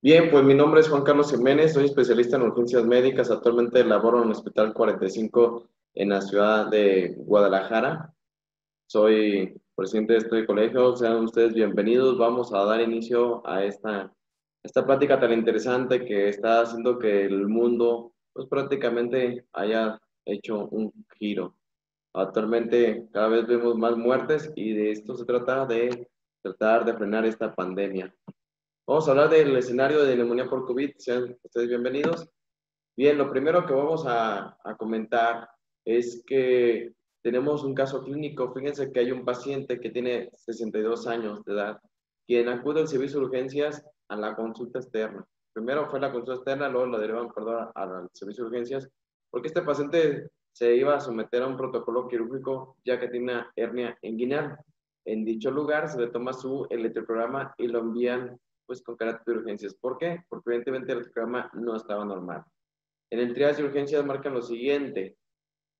Bien, pues mi nombre es Juan Carlos Jiménez, soy especialista en urgencias médicas, actualmente laboro en el Hospital 45 en la ciudad de Guadalajara. Soy presidente de este colegio, sean ustedes bienvenidos. Vamos a dar inicio a esta plática tan interesante que está haciendo que el mundo pues prácticamente haya hecho un giro. Actualmente cada vez vemos más muertes y de esto se trata de tratar de frenar esta pandemia. Vamos a hablar del escenario de neumonía por COVID. Sean ustedes bienvenidos. Bien, lo primero que vamos a comentar es que tenemos un caso clínico. Fíjense que hay un paciente que tiene 62 años de edad, quien acude al servicio de urgencias a la consulta externa. Primero fue la consulta externa, luego lo derivan, perdón, al servicio de urgencias, porque este paciente se iba a someter a un protocolo quirúrgico ya que tiene una hernia inguinal. En dicho lugar se le toma su electrocardiograma y lo envían pues con carácter de urgencias. ¿Por qué? Porque evidentemente el electrocardiograma no estaba normal. En el triage de urgencias marcan lo siguiente: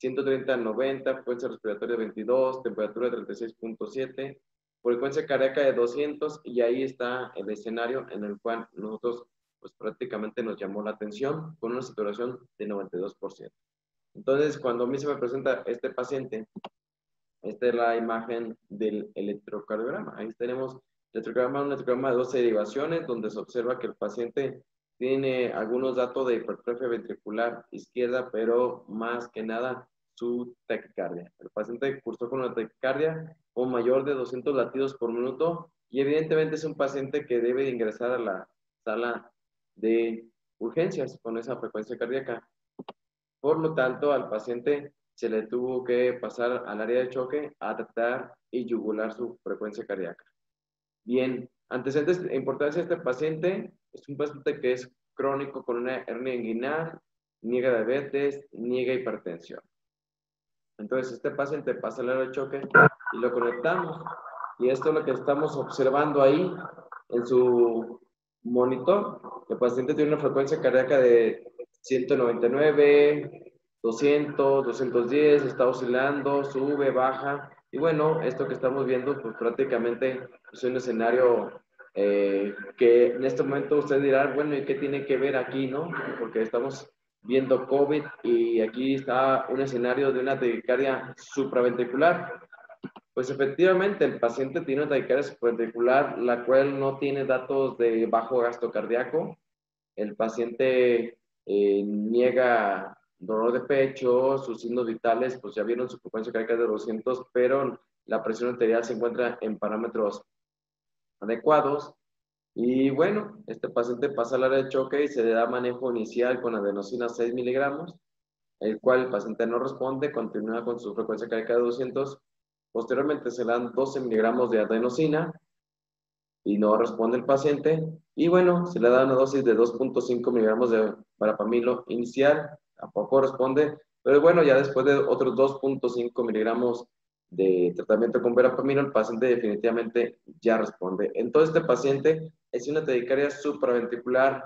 130-90, frecuencia respiratoria de 22, temperatura de 36.7, frecuencia cardíaca de 200, y ahí está el escenario en el cual nosotros pues prácticamente nos llamó la atención con una saturación de 92%. Entonces, cuando a mí se me presenta este paciente, esta es la imagen del electrocardiograma. Ahí tenemos un electrocardiograma de 12 derivaciones, donde se observa que el paciente tiene algunos datos de hipertrofia ventricular izquierda, pero más que nada su taquicardia. El paciente cursó con una taquicardia o mayor de 200 latidos por minuto y evidentemente es un paciente que debe ingresar a la sala de urgencias con esa frecuencia cardíaca. Por lo tanto, al paciente se le tuvo que pasar al área de choque a tratar y yugular su frecuencia cardíaca. Bien, antecedentes de importancia de este paciente: es un paciente que es crónico con una hernia inguinal, niega diabetes, niega hipertensión. Entonces, este paciente pasa al área de choque y lo conectamos. Y esto es lo que estamos observando ahí en su monitor. El paciente tiene una frecuencia cardíaca de 199, 200, 210, está oscilando, sube, baja. Y bueno, esto que estamos viendo, pues prácticamente es un escenario que en este momento usted dirá, bueno, ¿y qué tiene que ver aquí, no? Porque estamos viendo COVID y aquí está un escenario de una taquicardia supraventricular. Pues efectivamente, el paciente tiene una taquicardia supraventricular, la cual no tiene datos de bajo gasto cardíaco. El paciente niega dolor de pecho, sus signos vitales, pues ya vieron su frecuencia cardíaca de 200, pero la presión arterial se encuentra en parámetros adecuados. Y bueno, este paciente pasa al área de choque y se le da manejo inicial con adenosina 6 miligramos, el cual el paciente no responde, continúa con su frecuencia cardíaca de 200. Posteriormente se le dan 12 miligramos de adenosina y no responde el paciente. Y bueno, se le da una dosis de 2.5 miligramos de verapamilo inicial, tampoco responde. Pero bueno, ya después de otros 2.5 miligramos de tratamiento con verapamilo, el paciente definitivamente ya responde. Entonces, este paciente es una taquicardia supraventricular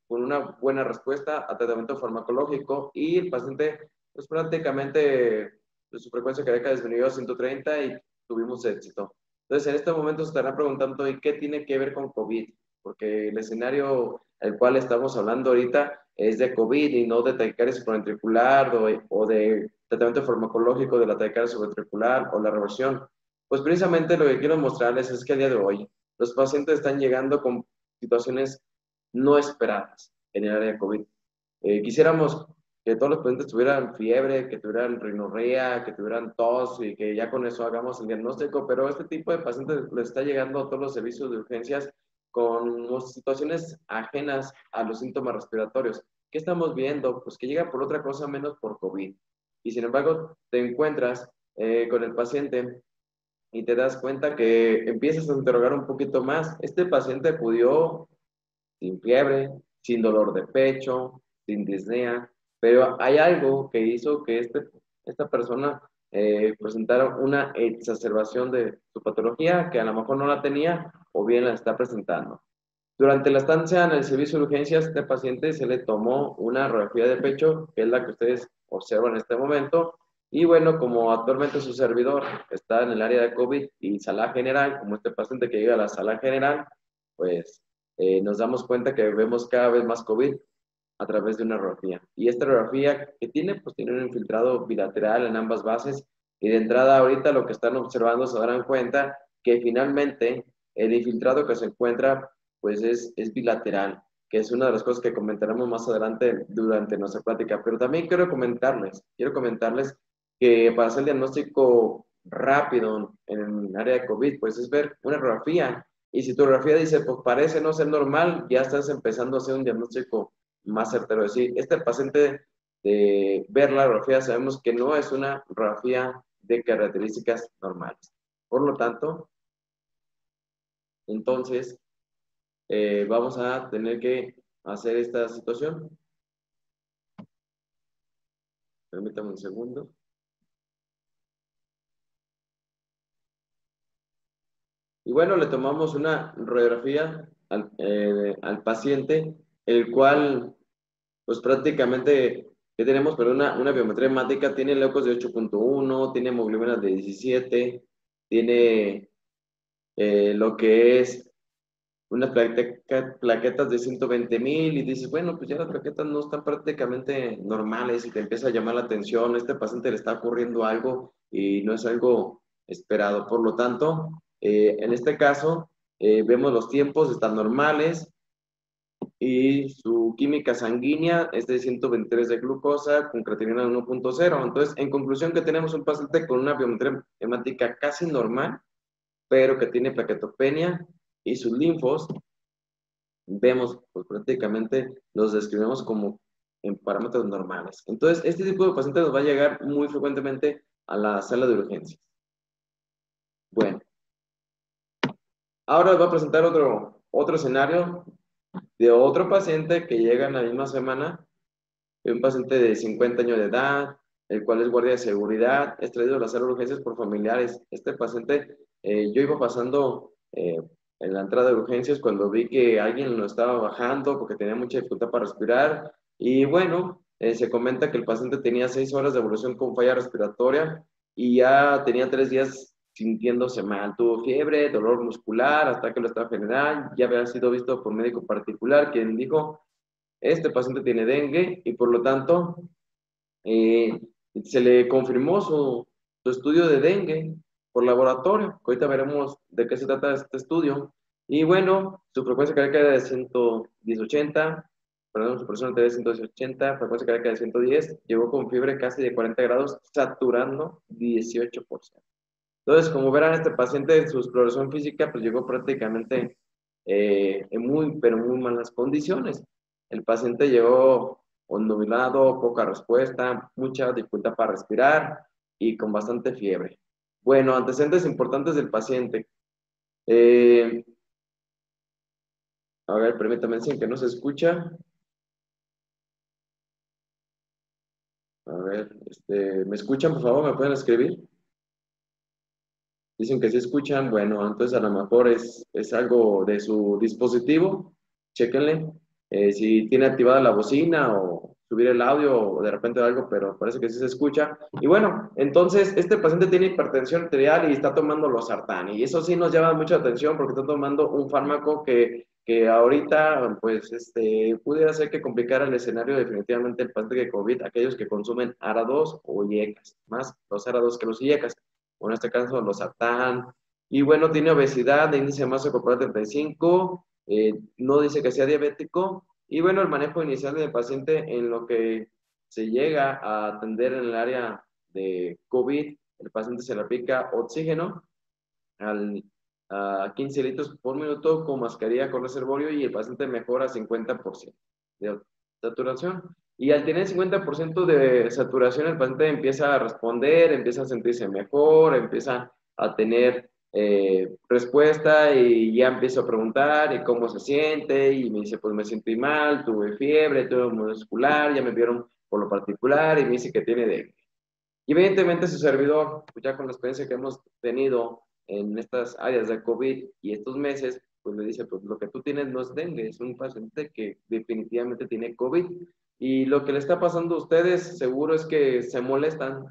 con una buena respuesta a tratamiento farmacológico, y el paciente, pues prácticamente su frecuencia cardíaca disminuyó a 130 y tuvimos éxito. Entonces, en este momento se estarán preguntando, ¿y qué tiene que ver con COVID? Porque el escenario al cual estamos hablando ahorita es de COVID y no de taquicardia supraventricular o de tratamiento farmacológico de la taquicardia subventricular o la reversión. Pues precisamente lo que quiero mostrarles es que a día de hoy los pacientes están llegando con situaciones no esperadas en el área de COVID. Quisiéramos que todos los pacientes tuvieran fiebre, que tuvieran rinorrea, que tuvieran tos y que ya con eso hagamos el diagnóstico, pero este tipo de pacientes les está llegando a todos los servicios de urgencias con situaciones ajenas a los síntomas respiratorios. ¿Qué estamos viendo? Pues que llega por otra cosa menos por COVID. Y sin embargo, te encuentras con el paciente y te das cuenta que empiezas a interrogar un poquito más. Este paciente acudió sin fiebre, sin dolor de pecho, sin disnea, pero hay algo que hizo que esta persona presentara una exacerbación de su patología que a lo mejor no la tenía o bien la está presentando. Durante la estancia en el servicio de urgencias, este paciente se le tomó una radiografía de pecho, que es la que ustedes observan en este momento, y bueno, como actualmente su servidor está en el área de COVID y sala general, como este paciente que llega a la sala general, pues nos damos cuenta que vemos cada vez más COVID a través de una radiografía. Y esta radiografía que tiene, pues tiene un infiltrado bilateral en ambas bases. Y de entrada ahorita lo que están observando se darán cuenta que finalmente el infiltrado que se encuentra pues es bilateral, que es una de las cosas que comentaremos más adelante durante nuestra plática. Pero también quiero comentarles que para hacer el diagnóstico rápido en el área de COVID, pues es ver una radiografía. Y si tu radiografía dice, pues parece no ser normal, ya estás empezando a hacer un diagnóstico más certero. Es decir, este paciente de ver la radiografía sabemos que no es una radiografía de características normales. Por lo tanto, entonces, vamos a tener que hacer esta situación. Permítame un segundo. Y bueno, le tomamos una radiografía al paciente, el cual, pues prácticamente, ¿qué tenemos? Pero una biometría hemática, tiene leucos de 8.1, tiene hemoglobinas de 17, tiene lo que es unas plaquetas de 120,000 y dices, bueno, pues ya las plaquetas no están prácticamente normales y te empieza a llamar la atención, a este paciente le está ocurriendo algo y no es algo esperado. Por lo tanto, en este caso, vemos los tiempos, están normales y su química sanguínea es de 123 de glucosa con creatinina de 1.0. Entonces, en conclusión, que tenemos un paciente con una biometría hemática casi normal, pero que tiene plaquetopenia y sus linfos vemos, pues prácticamente los describimos como en parámetros normales. Entonces, este tipo de pacientes nos va a llegar muy frecuentemente a la sala de urgencias. Bueno, ahora les voy a presentar otro escenario de otro paciente que llega en la misma semana, un paciente de 50 años de edad, el cual es guardia de seguridad, es traído a la sala de urgencias por familiares. Este paciente, yo iba pasando en la entrada de urgencias cuando vi que alguien lo estaba bajando porque tenía mucha dificultad para respirar. Y bueno, se comenta que el paciente tenía 6 horas de evolución con falla respiratoria y ya tenía 3 días sintiéndose mal. Tuvo fiebre, dolor muscular, hasta que lo estaba general. Ya había sido visto por médico particular, quien dijo este paciente tiene dengue y por lo tanto eh, se le confirmó su estudio de dengue por laboratorio. Ahorita veremos de qué se trata este estudio. Y bueno, su frecuencia cardíaca era de 110-80, perdón, su presión arterial de 110-80, frecuencia cardíaca de 110, llegó con fiebre casi de 40 grados, saturando 18%. Entonces, como verán, este paciente en su exploración física, pues llegó prácticamente en muy, pero muy malas condiciones. El paciente llegó ondulado, poca respuesta, mucha dificultad para respirar y con bastante fiebre. Bueno, antecedentes importantes del paciente. Eh, a ver, permítame decir que no se escucha. A ver, ¿me escuchan, por favor? ¿Me pueden escribir? Dicen que sí escuchan, bueno, entonces a lo mejor es algo de su dispositivo, chéquenle, si tiene activada la bocina o subir el audio o de repente algo, pero parece que sí se escucha. Y bueno, entonces este paciente tiene hipertensión arterial y está tomando losartán, y eso sí nos llama mucha atención porque está tomando un fármaco que ahorita, pues, pudiera ser que complicara el escenario definitivamente el paciente de COVID, aquellos que consumen ARA2 o IECAS, más los ARA2 que los IECAS o en este caso los sartán. Y bueno, tiene obesidad de índice de masa corporal 35, no dice que sea diabético. Y bueno, el manejo inicial del paciente en lo que se llega a atender en el área de COVID, el paciente se le aplica oxígeno al, a 15 litros por minuto con mascarilla con reservorio y el paciente mejora 50% de saturación. Y al tener 50% de saturación, el paciente empieza a responder, empieza a sentirse mejor, empieza a tener respuesta y ya empiezo a preguntar y cómo se siente y me dice, pues me sentí mal, tuve fiebre, tuve muscular, ya me vieron por lo particular y me dice que tiene dengue. Y evidentemente su servidor, pues ya con la experiencia que hemos tenido en estas áreas de COVID y estos meses, pues me dice, pues lo que tú tienes no es dengue, es un paciente que definitivamente tiene COVID. Y lo que le está pasando a ustedes seguro es que se molestan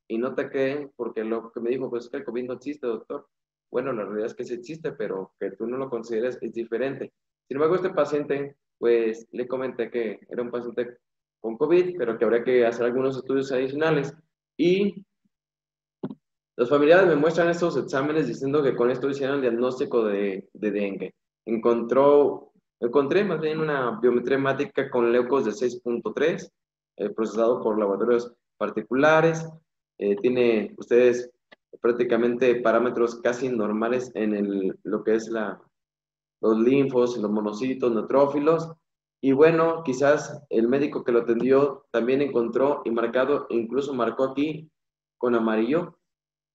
y no te creen porque lo que me dijo, pues es que el COVID no existe, doctor. Bueno, la realidad es que sí existe, pero que tú no lo consideres es diferente. Sin embargo, este paciente, pues le comenté que era un paciente con COVID, pero que habría que hacer algunos estudios adicionales. Y los familiares me muestran estos exámenes diciendo que con esto hicieron el diagnóstico de dengue. Encontré más bien una biometría hemática con leucos de 6.3, procesado por laboratorios particulares. Tiene ustedes prácticamente parámetros casi normales en lo que es los linfos, los monocitos, neutrófilos. Y bueno, quizás el médico que lo atendió también encontró y marcado, incluso marcó aquí con amarillo,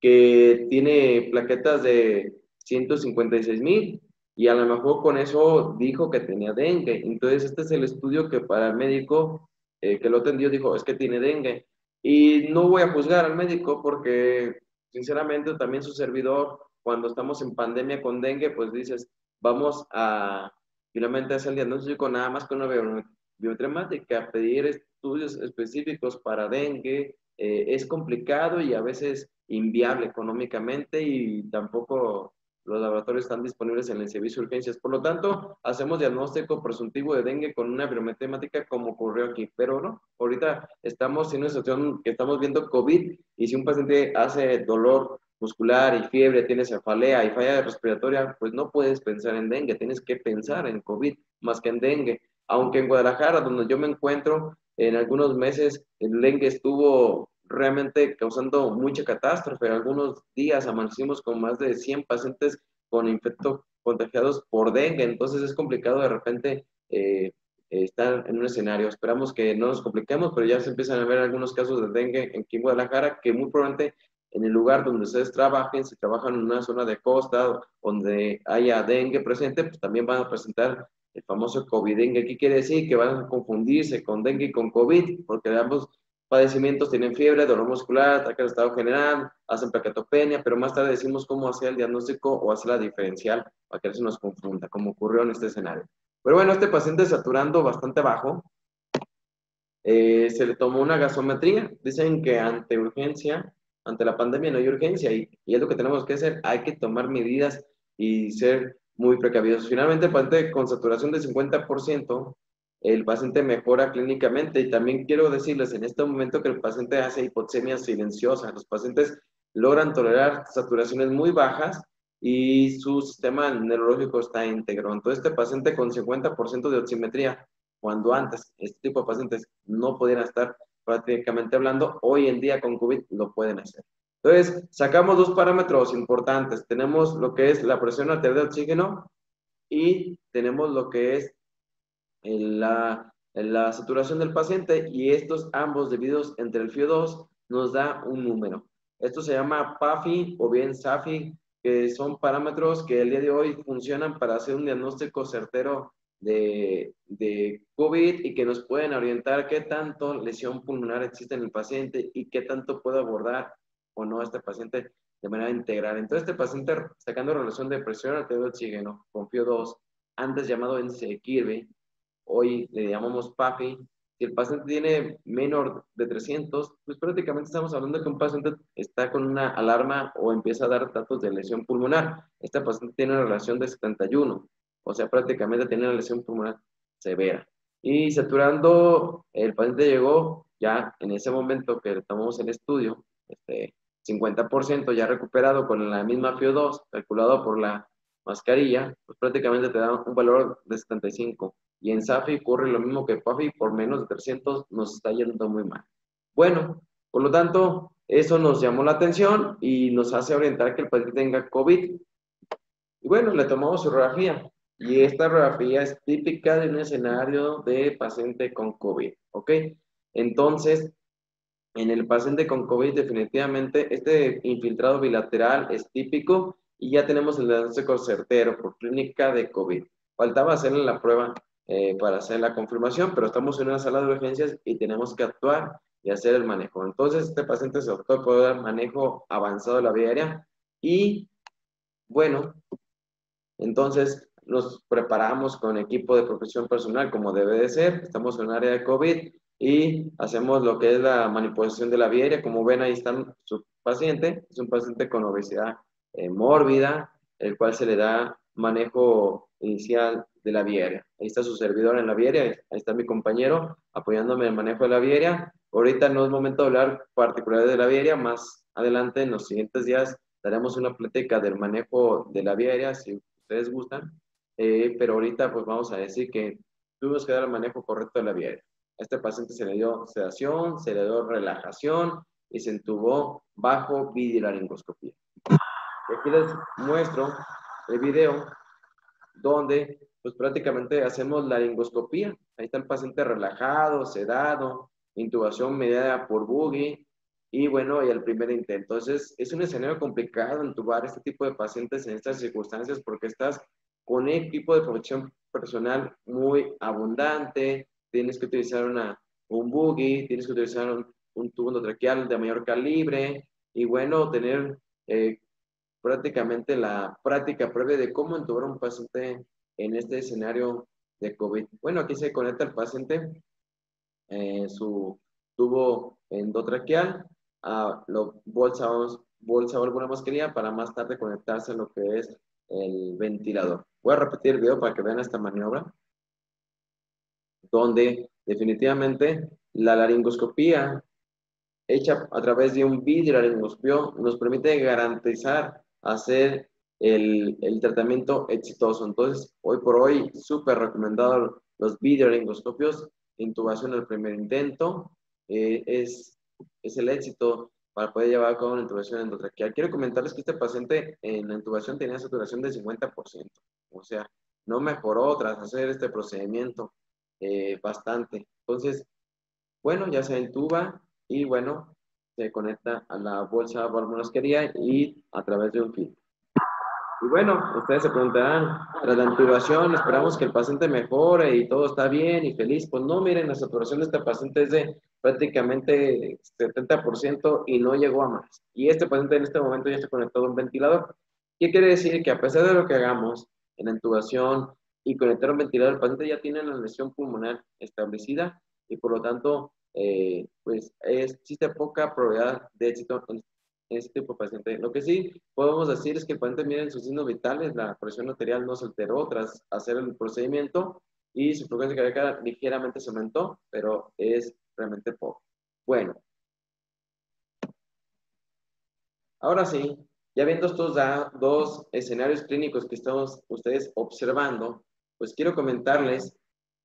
que tiene plaquetas de 156,000 y a lo mejor con eso dijo que tenía dengue. Entonces, este es el estudio que para el médico que lo atendió dijo, es que tiene dengue. Y no voy a juzgar al médico porque, sinceramente, también su servidor, cuando estamos en pandemia con dengue, pues dices, vamos a finalmente hacer el diagnóstico nada más con una biometría hemática, pedir estudios específicos para dengue, es complicado y a veces inviable económicamente y tampoco los laboratorios están disponibles en el servicio de urgencias. Por lo tanto, hacemos diagnóstico presuntivo de dengue con una biometría hemática como ocurrió aquí, pero no, ahorita estamos en una situación que estamos viendo COVID y si un paciente hace dolor muscular y fiebre, tiene cefalea y falla respiratoria, pues no puedes pensar en dengue, tienes que pensar en COVID más que en dengue. Aunque en Guadalajara, donde yo me encuentro, en algunos meses el dengue estuvo realmente causando mucha catástrofe. Algunos días amanecimos con más de 100 pacientes con infectos contagiados por dengue, entonces es complicado de repente estar en un escenario. Esperamos que no nos compliquemos, pero ya se empiezan a ver algunos casos de dengue aquí en Guadalajara que muy probablemente en el lugar donde ustedes trabajen, si trabajan en una zona de costa donde haya dengue presente, pues también van a presentar el famoso COVID dengue. ¿Qué quiere decir? Que van a confundirse con dengue y con COVID, porque ambos padecimientos tienen fiebre, dolor muscular, ataque al estado general, hacen plaquetopenia, pero más tarde decimos cómo hacer el diagnóstico o hacer la diferencial para que no se nos confunda, como ocurrió en este escenario. Pero bueno, este paciente saturando bastante bajo, se le tomó una gasometría. Dicen que ante urgencia, ante la pandemia no hay urgencia y es lo que tenemos que hacer. Hay que tomar medidas y ser muy precavidos. Finalmente, el paciente con saturación de 50%, el paciente mejora clínicamente. Y también quiero decirles en este momento que el paciente hace hipoxemia silenciosa. Los pacientes logran tolerar saturaciones muy bajas y su sistema neurológico está íntegro. Entonces, este paciente con 50% de oximetría, cuando antes este tipo de pacientes no pudieran estar prácticamente hablando, hoy en día con COVID lo pueden hacer. Entonces, sacamos dos parámetros importantes. Tenemos lo que es la presión arterial de oxígeno y tenemos lo que es la saturación del paciente y estos ambos divididos entre el FIO2 nos da un número. Esto se llama PAFI o bien SAFI, que son parámetros que el día de hoy funcionan para hacer un diagnóstico certero de COVID y que nos pueden orientar qué tanto lesión pulmonar existe en el paciente y qué tanto puede abordar o no este paciente de manera integral. Entonces, este paciente sacando relación de presión arterial de oxígeno con FIO2, antes llamado índice de Kirby, hoy le llamamos PAFI. Si el paciente tiene menor de 300, pues prácticamente estamos hablando de que un paciente está con una alarma o empieza a dar datos de lesión pulmonar. Este paciente tiene una relación de 71, o sea, prácticamente tiene una lesión pulmonar severa. Y saturando, el paciente llegó ya en ese momento que tomamos el estudio, 50% ya recuperado con la misma FIO2 calculado por la mascarilla, pues prácticamente te da un valor de 75. Y en SAFI ocurre lo mismo que PAFI, por menos de 300 nos está yendo muy mal. Bueno, por lo tanto, eso nos llamó la atención y nos hace orientar que el paciente tenga COVID. Y bueno, le tomamos su radiografía. Y esta radiografía es típica de un escenario de paciente con COVID, ¿ok? Entonces, en el paciente con COVID, definitivamente, este infiltrado bilateral es típico y ya tenemos el diagnóstico certero por clínica de COVID. Faltaba hacerle la prueba para hacer la confirmación, pero estamos en una sala de urgencias y tenemos que actuar y hacer el manejo. Entonces, este paciente se optó por dar manejo avanzado de la vía aérea y, bueno, entonces nos preparamos con equipo de protección personal como debe de ser. Estamos en un área de COVID y hacemos lo que es la manipulación de la vía aérea. Como ven, ahí está su paciente. Es un paciente con obesidad mórbida, el cual se le da manejo inicial de la vía aérea. Ahí está su servidor en la vía aérea, ahí está mi compañero apoyándome en el manejo de la vía aérea. Ahorita no es momento de hablar particulares de la vía aérea, más adelante en los siguientes días daremos una plática del manejo de la vía aérea, si ustedes gustan, pero ahorita pues vamos a decir que tuvimos que dar el manejo correcto de la vía aérea. A este paciente se le dio sedación, se le dio relajación y se entubó bajo videolaringoscopía. Y aquí les muestro el video donde pues prácticamente hacemos laringoscopía. Ahí está el paciente relajado, sedado, intubación mediada por buggy y bueno, y el primer intento. Entonces es un escenario complicado intubar este tipo de pacientes en estas circunstancias porque estás con un equipo de protección personal muy abundante, tienes que utilizar un buggy, tienes que utilizar un tubo endotraqueal de mayor calibre y bueno, tener prácticamente la práctica previa de cómo intubar a un paciente en este escenario de COVID. Bueno, aquí se conecta el paciente, su tubo endotraqueal, bolsa o alguna mascarilla para más tarde conectarse a lo que es el ventilador. Voy a repetir el video para que vean esta maniobra, donde definitivamente la laringoscopía hecha a través de un videolaringoscopio nos permite garantizar hacer el tratamiento exitoso. Entonces, hoy por hoy, súper recomendado los videolaringoscopios, intubación al primer intento, es el éxito para poder llevar a cabo una intubación endotraqueal. Quiero comentarles que este paciente en la intubación tenía saturación del 50%, o sea, no mejoró tras hacer este procedimiento bastante. Entonces, bueno, ya se intuba y bueno, se conecta a la bolsa valvulosquería y a través de un filtro. Y bueno, ustedes se preguntarán, tras la intubación esperamos que el paciente mejore y todo está bien y feliz. Pues no, miren, la saturación de este paciente es de prácticamente 70% y no llegó a más. Y este paciente en este momento ya está conectado a un ventilador. ¿Qué quiere decir? Que a pesar de lo que hagamos en la intubación y conectar un ventilador, el paciente ya tiene la lesión pulmonar establecida y por lo tanto, pues existe poca probabilidad de éxito en este tipo de paciente. Lo que sí podemos decir es que el paciente mide sus signos vitales, la presión arterial no se alteró tras hacer el procedimiento y su frecuencia cardíaca ligeramente se aumentó, pero es realmente poco. Bueno, ahora sí, ya viendo estos dos escenarios clínicos que estamos ustedes observando, pues quiero comentarles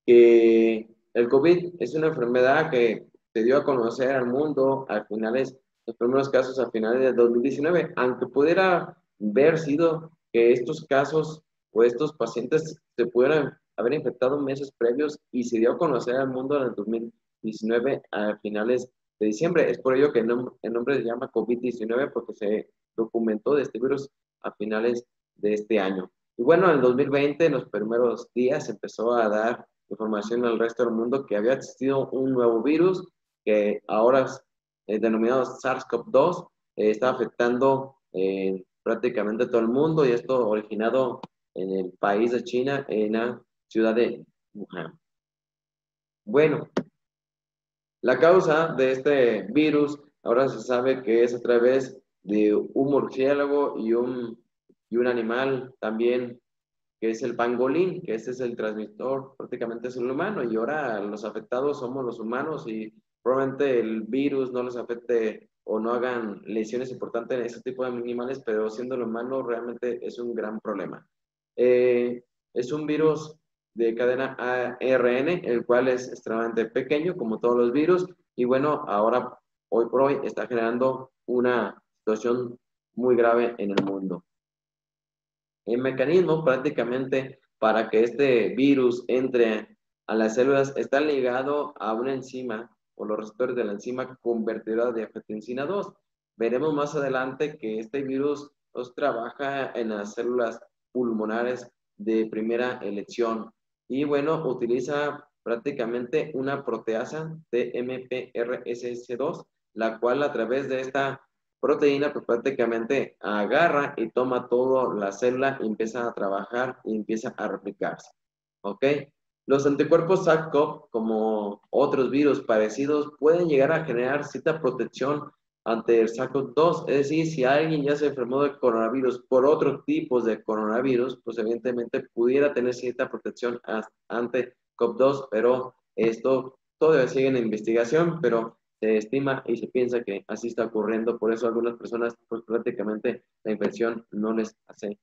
que el COVID es una enfermedad que se dio a conocer al mundo a finales, los primeros casos a finales de 2019, aunque pudiera haber sido que estos casos o estos pacientes se pudieran haber infectado meses previos y se dio a conocer al mundo en el 2019 a finales de diciembre. Es por ello que el nombre se llama COVID-19 porque se documentó de este virus a finales de este año. Y bueno, en el 2020, en los primeros días, empezó a dar información al resto del mundo que había existido un nuevo virus que ahora es denominado SARS-CoV-2, está afectando prácticamente todo el mundo y esto originado en el país de China, en la ciudad de Wuhan. Bueno, la causa de este virus ahora se sabe que es a través de un murciélago y un animal también que es el pangolín, que este es el transmisor, prácticamente es un humano, y ahora los afectados somos los humanos y probablemente el virus no les afecte o no hagan lesiones importantes en ese tipo de animales, pero siendo el humano realmente es un gran problema. Es un virus de cadena ARN, el cual es extremadamente pequeño, como todos los virus, y bueno, ahora, hoy por hoy, está generando una situación muy grave en el mundo. El mecanismo prácticamente para que este virus entre a las células está ligado a una enzima o los receptores de la enzima convertidora de angiotensina 2. Veremos más adelante que este virus trabaja en las células pulmonares de primera elección y bueno, utiliza prácticamente una proteasa TMPRSS2, la cual a través de esta proteína pues prácticamente agarra y toma toda la célula y empieza a trabajar y empieza a replicarse. ¿Ok? Los anticuerpos SARS-CoV, como otros virus parecidos, pueden llegar a generar cierta protección ante el SARS-CoV-2. Es decir, si alguien ya se enfermó de coronavirus por otro tipo de coronavirus, pues evidentemente pudiera tener cierta protección ante COVID-2, pero esto todavía sigue en investigación, pero se estima y se piensa que así está ocurriendo. Por eso a algunas personas, pues prácticamente la infección no les hace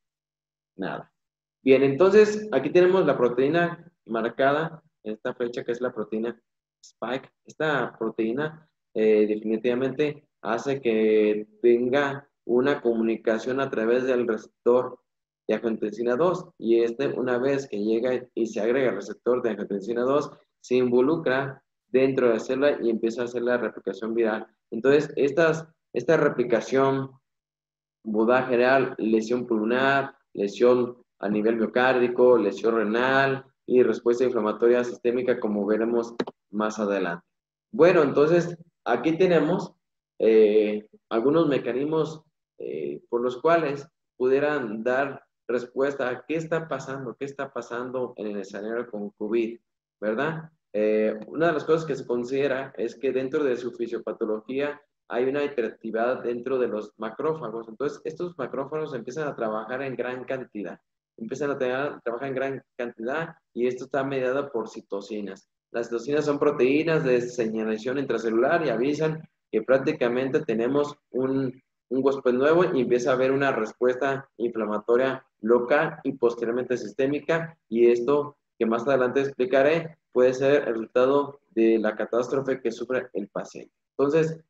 nada. Bien, entonces aquí tenemos la proteína marcada en esta fecha, que es la proteína Spike. Esta proteína definitivamente hace que tenga una comunicación a través del receptor de angiotensina 2, y una vez que llega y se agrega el receptor de angiotensina 2, se involucra dentro de la célula y empieza a hacer la replicación viral. Entonces, esta replicación va a generar lesión pulmonar, lesión a nivel miocárdico, lesión renal y respuesta inflamatoria sistémica, como veremos más adelante. Bueno, entonces aquí tenemos algunos mecanismos por los cuales pudieran dar respuesta a qué está pasando en el escenario con COVID, ¿verdad? Una de las cosas que se considera es que dentro de su fisiopatología hay una hiperactividad dentro de los macrófagos. Entonces, estos macrófagos empiezan a trabajar en gran cantidad. Empiezan a trabajar en gran cantidad, y esto está mediado por citocinas. Las citocinas son proteínas de señalización intracelular y avisan que prácticamente tenemos un huésped nuevo, y empieza a haber una respuesta inflamatoria local y posteriormente sistémica, y esto que más adelante explicaré puede ser el resultado de la catástrofe que sufre el paciente. Entonces,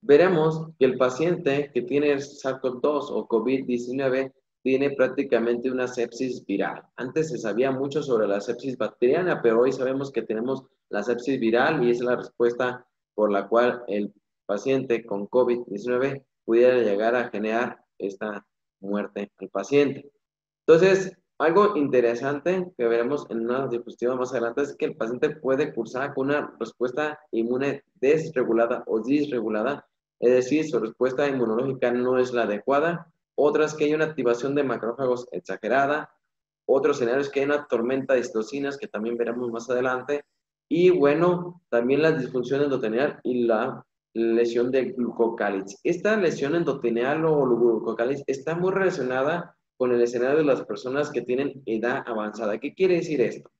veremos que el paciente que tiene SARS-CoV-2 o COVID-19 tiene prácticamente una sepsis viral. Antes se sabía mucho sobre la sepsis bacteriana, pero hoy sabemos que tenemos la sepsis viral, y es la respuesta por la cual el paciente con COVID-19 pudiera llegar a generar esta muerte al paciente. Entonces, algo interesante que veremos en una diapositiva más adelante es que el paciente puede cursar con una respuesta inmune desregulada o disregulada, es decir, su respuesta inmunológica no es la adecuada. Otras, que hay una activación de macrófagos exagerada. Otros escenarios, que hay una tormenta de citocinas, que también veremos más adelante. Y bueno, también la disfunción endotelial y la lesión de glucocáliz. Esta lesión endotelial o glucocáliz está muy relacionada con el escenario de las personas que tienen edad avanzada. ¿Qué quiere decir esto?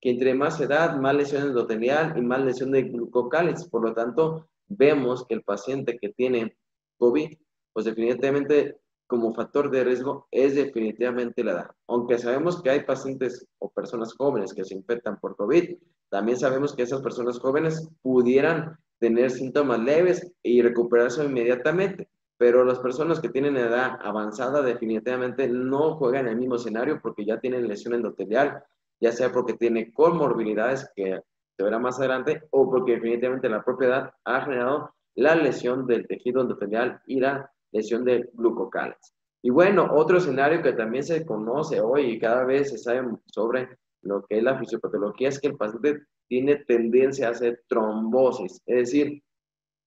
Que entre más edad, más lesión endotelial y más lesión de glucocáliz. Por lo tanto, vemos que el paciente que tiene COVID, pues definitivamente como factor de riesgo es definitivamente la edad. Aunque sabemos que hay pacientes o personas jóvenes que se infectan por COVID, también sabemos que esas personas jóvenes pudieran tener síntomas leves y recuperarse inmediatamente. Pero las personas que tienen edad avanzada definitivamente no juegan en el mismo escenario, porque ya tienen lesión endotelial, ya sea porque tiene comorbilidades, que se verá más adelante, o porque definitivamente la propia edad ha generado la lesión del tejido endotelial y la lesión de glucocáliz. Y bueno, otro escenario que también se conoce hoy y cada vez se sabe sobre lo que es la fisiopatología es que el paciente tiene tendencia a hacer trombosis, es decir,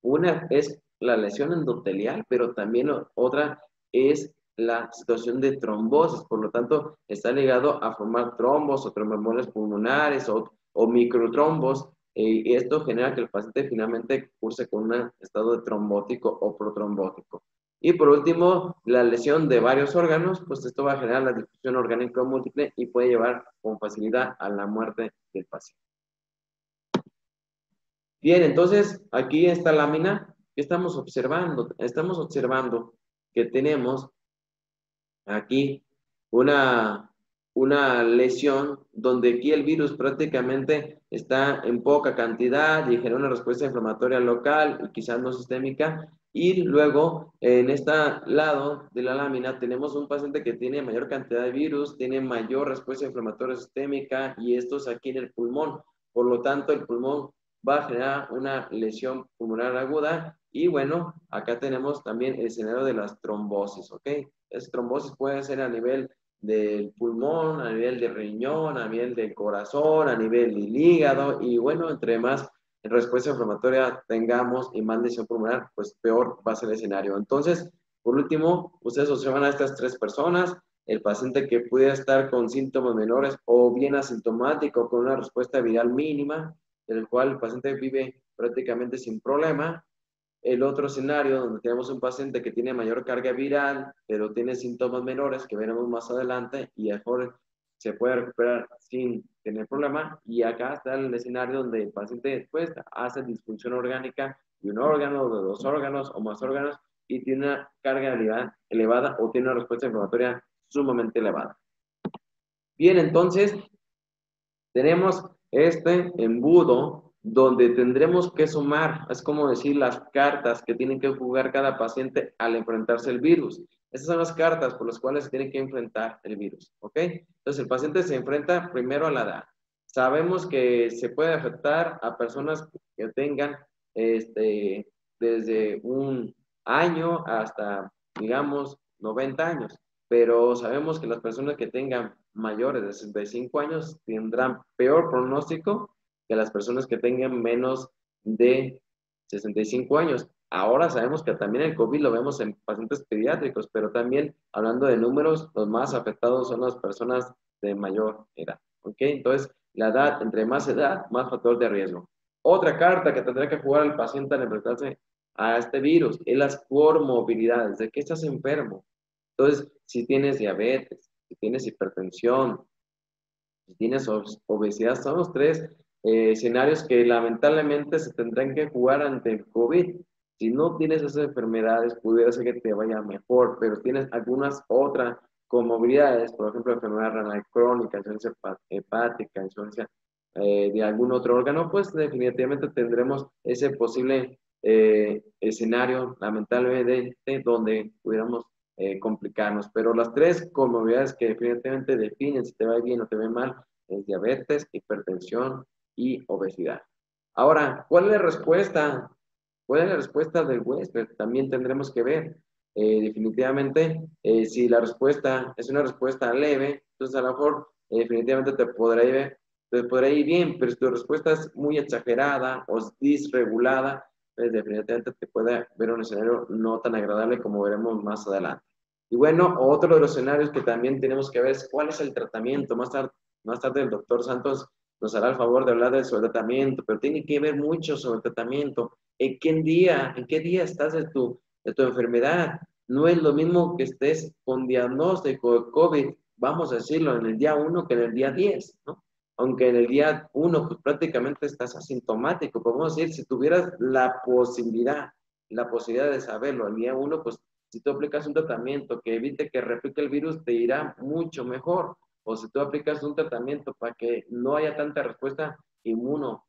una es la lesión endotelial, pero también otra es la situación de trombosis. Por lo tanto, está ligado a formar trombos o tromboembolismos pulmonares o microtrombos. Y esto genera que el paciente finalmente curse con un estado de trombótico o protrombótico. Y por último, la lesión de varios órganos, pues esto va a generar la difusión orgánica múltiple y puede llevar con facilidad a la muerte del paciente. Bien, entonces aquí esta lámina, ¿qué estamos observando? Estamos observando que tenemos aquí una lesión donde aquí el virus prácticamente está en poca cantidad y genera una respuesta inflamatoria local y quizás no sistémica. Y luego en este lado de la lámina tenemos un paciente que tiene mayor cantidad de virus, tiene mayor respuesta inflamatoria sistémica, y esto es aquí en el pulmón. Por lo tanto, el pulmón va a generar una lesión pulmonar aguda. Y bueno, acá tenemos también el escenario de las trombosis, ¿ok? Esa trombosis puede ser a nivel del pulmón, a nivel del riñón, a nivel del corazón, a nivel del hígado, y bueno, entre más respuesta inflamatoria tengamos y más lesión pulmonar, pues peor va a ser el escenario. Entonces, por último, ustedes observan a estas tres personas: el paciente que pudiera estar con síntomas menores o bien asintomático, con una respuesta viral mínima, en el cual el paciente vive prácticamente sin problema, El otro escenario donde tenemos un paciente que tiene mayor carga viral, pero tiene síntomas menores que veremos más adelante y mejor se puede recuperar sin tener problema. Y acá está el escenario donde el paciente después hace disfunción orgánica de un órgano, de dos órganos o más órganos y tiene una carga viral elevada o tiene una respuesta inflamatoria sumamente elevada. Bien, entonces tenemos este embudo donde tendremos que sumar, es como decir, las cartas que tienen que jugar cada paciente al enfrentarse al virus. Esas son las cartas por las cuales se tiene que enfrentar el virus, ¿ok? Entonces el paciente se enfrenta primero a la edad. Sabemos que se puede afectar a personas que tengan desde un año hasta, digamos, 90 años, pero sabemos que las personas que tengan mayores de 65 años tendrán peor pronóstico que las personas que tengan menos de 65 años. Ahora sabemos que también el COVID lo vemos en pacientes pediátricos, pero también hablando de números, los más afectados son las personas de mayor edad. ¿Ok? Entonces, la edad, entre más edad, más factor de riesgo. Otra carta que tendrá que jugar el paciente al enfrentarse a este virus es las comorbilidades. ¿De qué estás enfermo? Entonces, si tienes diabetes, si tienes hipertensión, si tienes obesidad, son los tres escenarios que lamentablemente se tendrán que jugar ante el COVID. Si no tienes esas enfermedades, pudiera ser que te vaya mejor, pero tienes algunas otras comorbilidades, por ejemplo, enfermedad renal crónica, insuficiencia hepática, insuficiencia de algún otro órgano, pues definitivamente tendremos ese posible escenario, lamentablemente, donde pudiéramos complicarnos. Pero las tres comorbilidades que definitivamente definen si te va bien o te va mal es diabetes, hipertensión y obesidad. Ahora, ¿cuál es la respuesta? ¿Cuál es la respuesta del huésped? También tendremos que ver. Definitivamente, si la respuesta es una respuesta leve, entonces a lo mejor definitivamente te podrá ir bien, pero si tu respuesta es muy exagerada o es disregulada, pues definitivamente te puede ver un escenario no tan agradable como veremos más adelante. Y bueno, otro de los escenarios que también tenemos que ver es cuál es el tratamiento. Más tarde el doctor Santos nos hará el favor de hablar sobre el tratamiento, pero tiene que ver mucho sobre el tratamiento. ¿En qué día estás de tu enfermedad? No es lo mismo que estés con diagnóstico de COVID, vamos a decirlo, en el día 1 que en el día 10, ¿no? Aunque en el día 1 pues prácticamente estás asintomático, podemos decir, si tuvieras la posibilidad de saberlo, el día 1 pues si tú aplicas un tratamiento que evite que replique el virus, te irá mucho mejor. O si tú aplicas un tratamiento para que no haya tanta respuesta inmuno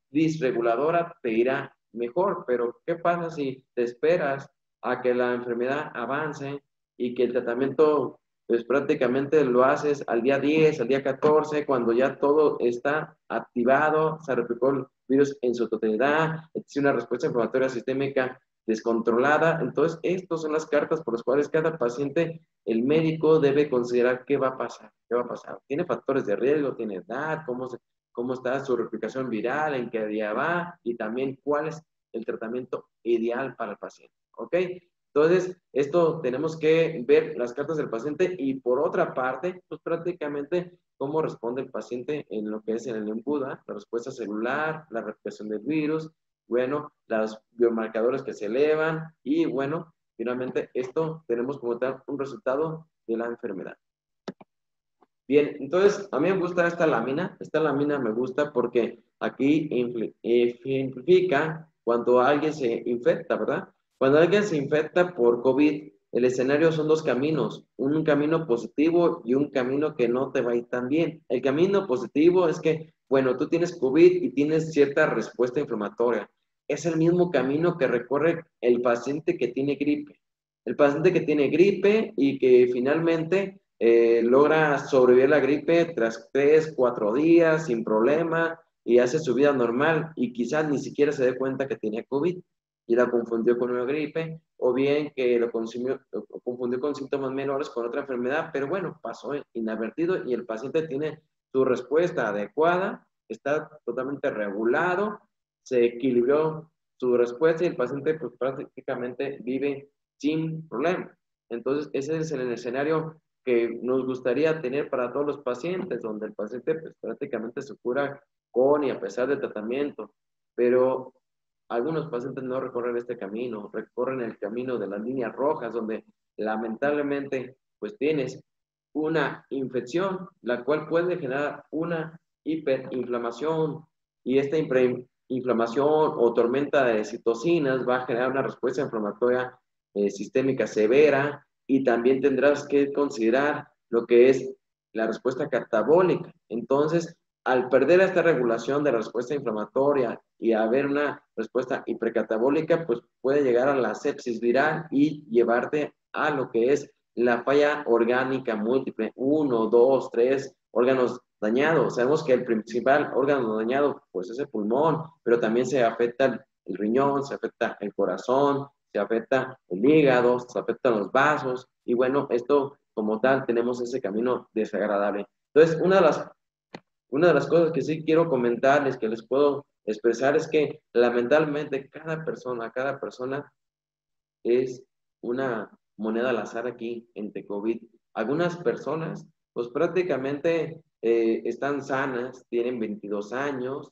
disreguladora, te irá mejor. Pero, ¿qué pasa si te esperas a que la enfermedad avance y que el tratamiento, pues prácticamente lo haces al día 10, al día 14, cuando ya todo está activado, se replicó el virus en su totalidad, existe una respuesta inflamatoria sistémica descontrolada? Entonces, estas son las cartas por las cuales cada paciente, el médico debe considerar qué va a pasar, qué va a pasar. ¿Tiene factores de riesgo? ¿Tiene edad? ¿Cómo está su replicación viral? ¿En qué día va? Y también cuál es el tratamiento ideal para el paciente. ¿Ok? Entonces, esto tenemos que ver las cartas del paciente y por otra parte, pues prácticamente cómo responde el paciente en lo que es en el embuda, la respuesta celular, la replicación del virus, bueno, los biomarcadores que se elevan y bueno, finalmente esto tenemos como tal un resultado de la enfermedad. Bien, entonces a mí me gusta esta lámina me gusta porque aquí ejemplifica cuando alguien se infecta, ¿verdad? Cuando alguien se infecta por COVID, el escenario son dos caminos, un camino positivo y un camino que no te va a ir tan bien. El camino positivo es que, bueno, tú tienes COVID y tienes cierta respuesta inflamatoria. Es el mismo camino que recorre el paciente que tiene gripe. El paciente que tiene gripe y que finalmente logra sobrevivir la gripe tras 3, 4 días sin problema y hace su vida normal y quizás ni siquiera se dé cuenta que tenía COVID y la confundió con una gripe o bien que lo confundió con síntomas menores con otra enfermedad, pero bueno, pasó inadvertido y el paciente tiene su respuesta adecuada, está totalmente regulado, se equilibró su respuesta y el paciente pues prácticamente vive sin problema. Entonces, ese es el escenario que nos gustaría tener para todos los pacientes, donde el paciente pues, prácticamente se cura con y a pesar del tratamiento. Pero algunos pacientes no recorren este camino, recorren el camino de las líneas rojas, donde lamentablemente pues tienes una infección, la cual puede generar una hiperinflamación, y esta inflamación o tormenta de citocinas va a generar una respuesta inflamatoria sistémica severa, y también tendrás que considerar lo que es la respuesta catabólica. Entonces, al perder esta regulación de la respuesta inflamatoria y haber una respuesta hipercatabólica, pues puede llegar a la sepsis viral y llevarte a lo que es la falla orgánica múltiple, 1, 2, 3 órganos dañados. Sabemos que el principal órgano dañado pues es el pulmón, pero también se afecta el riñón, se afecta el corazón, se afecta el hígado, se afectan los vasos, y bueno, esto como tal tenemos ese camino desagradable. Entonces, una de las cosas que sí quiero comentarles, que les puedo expresar, es que lamentablemente cada persona es una moneda al azar aquí en COVID. Algunas personas, pues prácticamente están sanas, tienen 22 años,